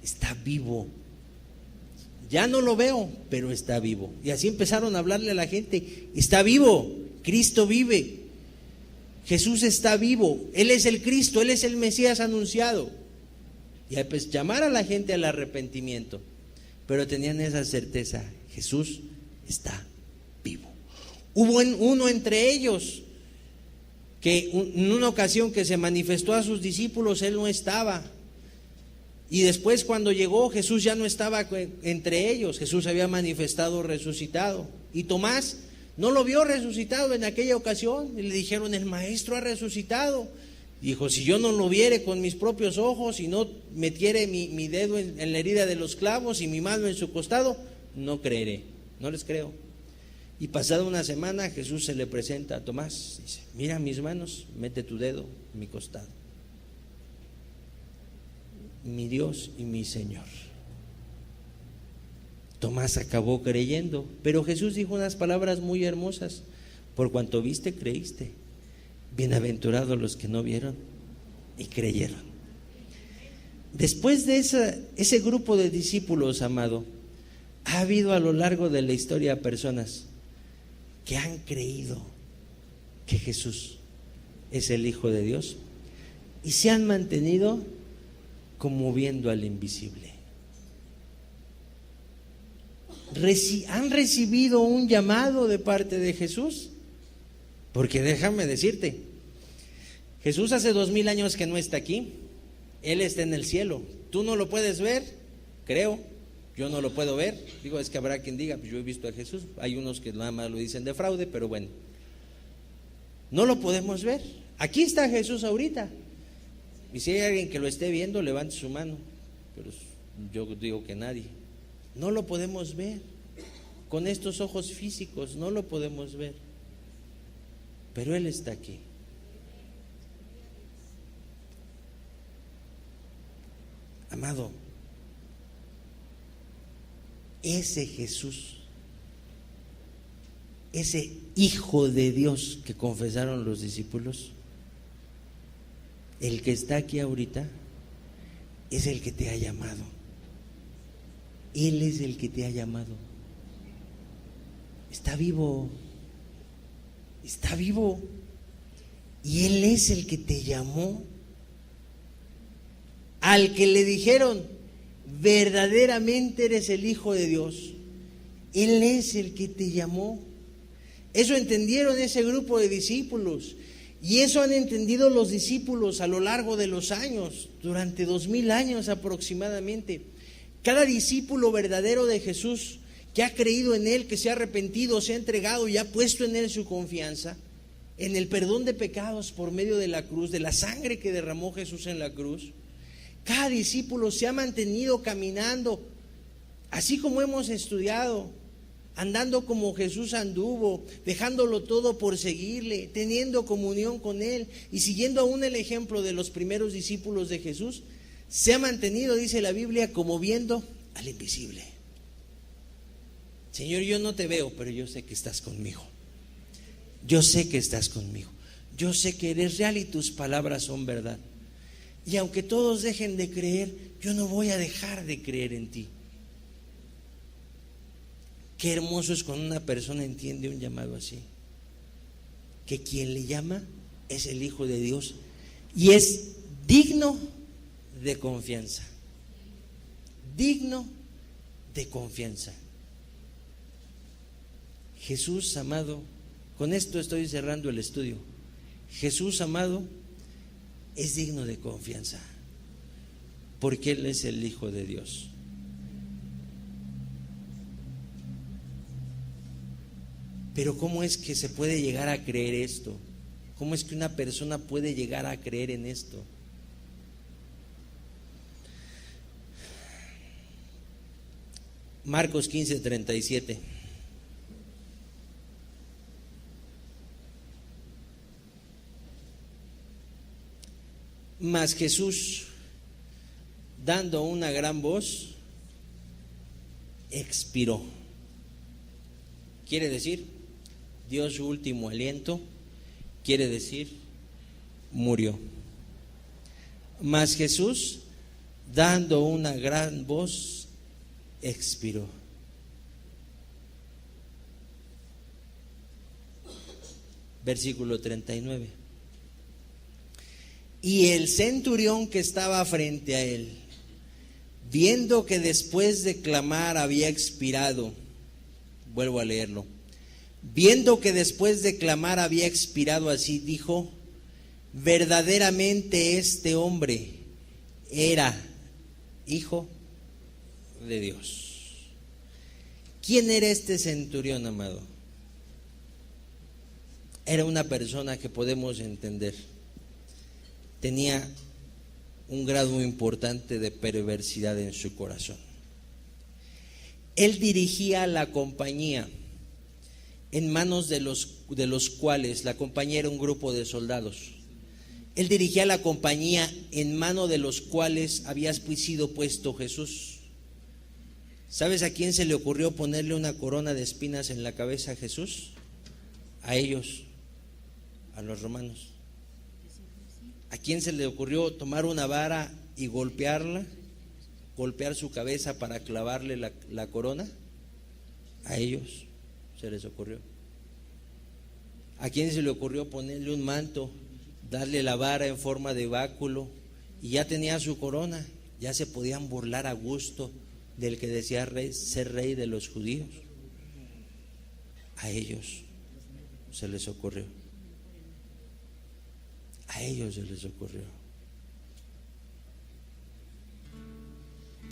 Está vivo. Ya no lo veo, pero está vivo. Y así empezaron a hablarle a la gente: está vivo, Cristo vive, Jesús está vivo, Él es el Cristo, Él es el Mesías anunciado. Y pues llamar a la gente al arrepentimiento, pero tenían esa certeza: Jesús está vivo. Hubo uno entre ellos que en una ocasión que se manifestó a sus discípulos, Él no estaba. Y después, cuando llegó, Jesús ya no estaba entre ellos. Jesús había manifestado resucitado. Y Tomás no lo vio resucitado en aquella ocasión. Y le dijeron: el Maestro ha resucitado. Dijo: si yo no lo viere con mis propios ojos y no metiere mi dedo en la herida de los clavos y mi mano en su costado, no creeré. No les creo. Y pasada una semana, Jesús se le presenta a Tomás. Dice: mira mis manos, mete tu dedo en mi costado. Mi Dios y mi Señor. Tomás acabó creyendo, pero Jesús dijo unas palabras muy hermosas: por cuanto viste, creíste. Bienaventurados los que no vieron y creyeron. Después de ese grupo de discípulos, amado, ha habido a lo largo de la historia personas que han creído que Jesús es el Hijo de Dios y se han mantenido como viendo al invisible. ¿Han recibido un llamado de parte de Jesús? Porque déjame decirte, Jesús hace 2000 años que no está aquí. Él está en el cielo. Tú no lo puedes ver, creo. Yo no lo puedo ver. Digo, es que habrá quien diga: pues yo he visto a Jesús. Hay unos que nada más lo dicen de fraude, pero bueno, no lo podemos ver. Aquí está Jesús ahorita. Y si hay alguien que lo esté viendo, levante su mano. Pero yo digo que nadie. No lo podemos ver con estos ojos físicos, no lo podemos ver. Pero Él está aquí. Amado, ese Jesús, ese Hijo de Dios que confesaron los discípulos, el que está aquí ahorita, es el que te ha llamado. Él es el que te ha llamado. Está vivo. Está vivo. Y Él es el que te llamó. Al que le dijeron: verdaderamente eres el Hijo de Dios. Él es el que te llamó. Eso entendieron ese grupo de discípulos. Y eso han entendido los discípulos a lo largo de los años, durante 2000 años aproximadamente. Cada discípulo verdadero de Jesús que ha creído en Él, que se ha arrepentido, se ha entregado y ha puesto en Él su confianza, en el perdón de pecados por medio de la cruz, de la sangre que derramó Jesús en la cruz, cada discípulo se ha mantenido caminando, así como hemos estudiado, andando como Jesús anduvo, dejándolo todo por seguirle, teniendo comunión con Él y siguiendo aún el ejemplo de los primeros discípulos de Jesús. Se ha mantenido, dice la Biblia, como viendo al invisible. Señor, yo no te veo, pero yo sé que estás conmigo. Yo sé que estás conmigo. Yo sé que eres real y tus palabras son verdad. Y aunque todos dejen de creer, yo no voy a dejar de creer en ti. Qué hermoso es cuando una persona entiende un llamado así. Que quien le llama es el Hijo de Dios y es digno de confianza. Digno de confianza. Jesús amado, con esto estoy cerrando el estudio. Jesús amado es digno de confianza porque Él es el Hijo de Dios. Pero ¿cómo es que se puede llegar a creer esto? ¿Cómo es que una persona puede llegar a creer en esto? Marcos 15:37. Mas Jesús, dando una gran voz, expiró. Quiere decir, dio su último aliento, quiere decir, murió. Mas Jesús, dando una gran voz, expiró. Versículo 39. Y el centurión que estaba frente a él, viendo que después de clamar había expirado, vuelvo a leerlo, viendo que después de clamar había expirado así, dijo: verdaderamente este hombre era hijo de Dios. ¿Quién era este centurión, amado? Era una persona que podemos entender. Tenía un grado importante de perversidad en su corazón. Él dirigía la compañía en manos de los cuales, la compañía era un grupo de soldados. Él dirigía la compañía en manos de los cuales había sido puesto Jesús. ¿Sabes a quién se le ocurrió ponerle una corona de espinas en la cabeza a Jesús? A ellos, a los romanos. ¿A quién se le ocurrió tomar una vara y golpear su cabeza para clavarle la corona? A ellos se les ocurrió. ¿A quién se le ocurrió ponerle un manto, darle la vara en forma de báculo y ya tenía su corona? Ya se podían burlar a gusto del que decía ser rey de los judíos. A ellos se les ocurrió. A ellos se les ocurrió.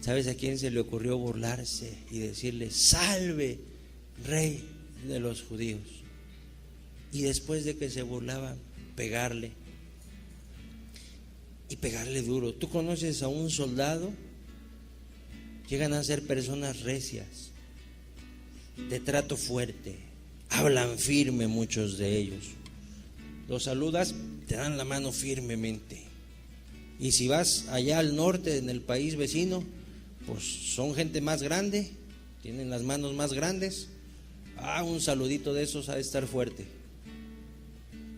¿Sabes a quién se le ocurrió burlarse y decirle: salve, rey de los judíos? Y después de que se burlaban, pegarle. Y pegarle duro. ¿Tú conoces a un soldado? Llegan a ser personas recias, de trato fuerte, hablan firme muchos de ellos. Los saludas, te dan la mano firmemente. Y si vas allá al norte, en el país vecino, pues son gente más grande, tienen las manos más grandes. Un saludito de esos ha de estar fuerte.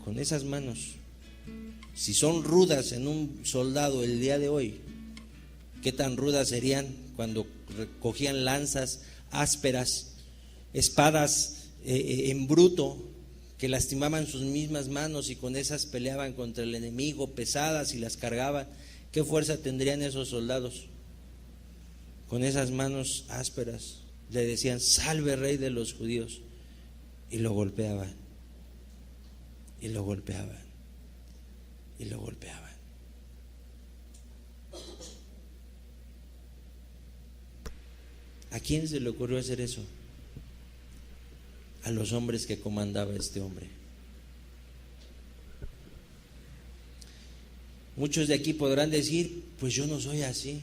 Con esas manos, si son rudas en un soldado el día de hoy, ¿qué tan rudas serían cuando cogían lanzas ásperas, espadas en bruto, que lastimaban sus mismas manos y con esas peleaban contra el enemigo, pesadas, y las cargaban? ¿Qué fuerza tendrían esos soldados? Con esas manos ásperas le decían: salve, rey de los judíos, y lo golpeaban, y lo golpeaban, y lo golpeaban. ¿A quién se le ocurrió hacer eso? A los hombres que comandaba este hombre. Muchos de aquí podrán decir: pues yo no soy así.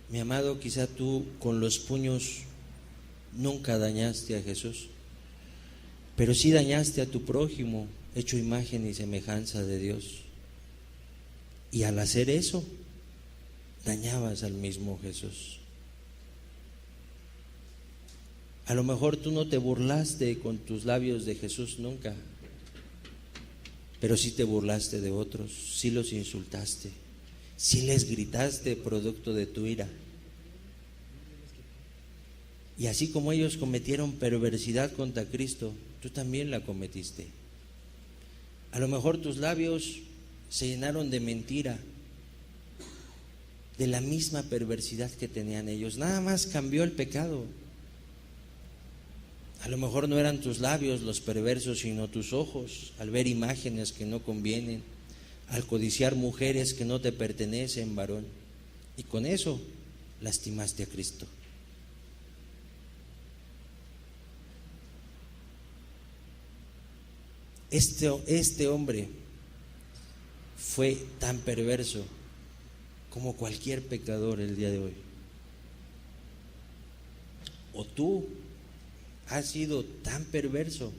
Mi amado, quizá tú con los puños nunca dañaste a Jesús, pero sí dañaste a tu prójimo, hecho imagen y semejanza de Dios. Y al hacer eso, dañabas al mismo Jesús. A lo mejor tú no te burlaste con tus labios de Jesús nunca, pero sí te burlaste de otros, sí los insultaste, sí les gritaste producto de tu ira. Y así como ellos cometieron perversidad contra Cristo, tú también la cometiste. A lo mejor tus labios se llenaron de mentira, de la misma perversidad que tenían ellos. Nada más cambió el pecado. A lo mejor no eran tus labios los perversos, sino tus ojos, al ver imágenes que no convienen, al codiciar mujeres que no te pertenecen, varón. Y con eso lastimaste a Cristo. Este hombre fue tan perverso como cualquier pecador el día de hoy. O tú has sido tan perverso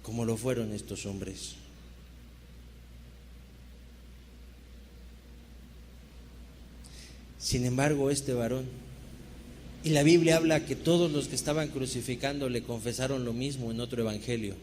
como lo fueron estos hombres. Sin embargo, este varón, y la Biblia habla que todos los que estaban crucificando le confesaron lo mismo en otro evangelio.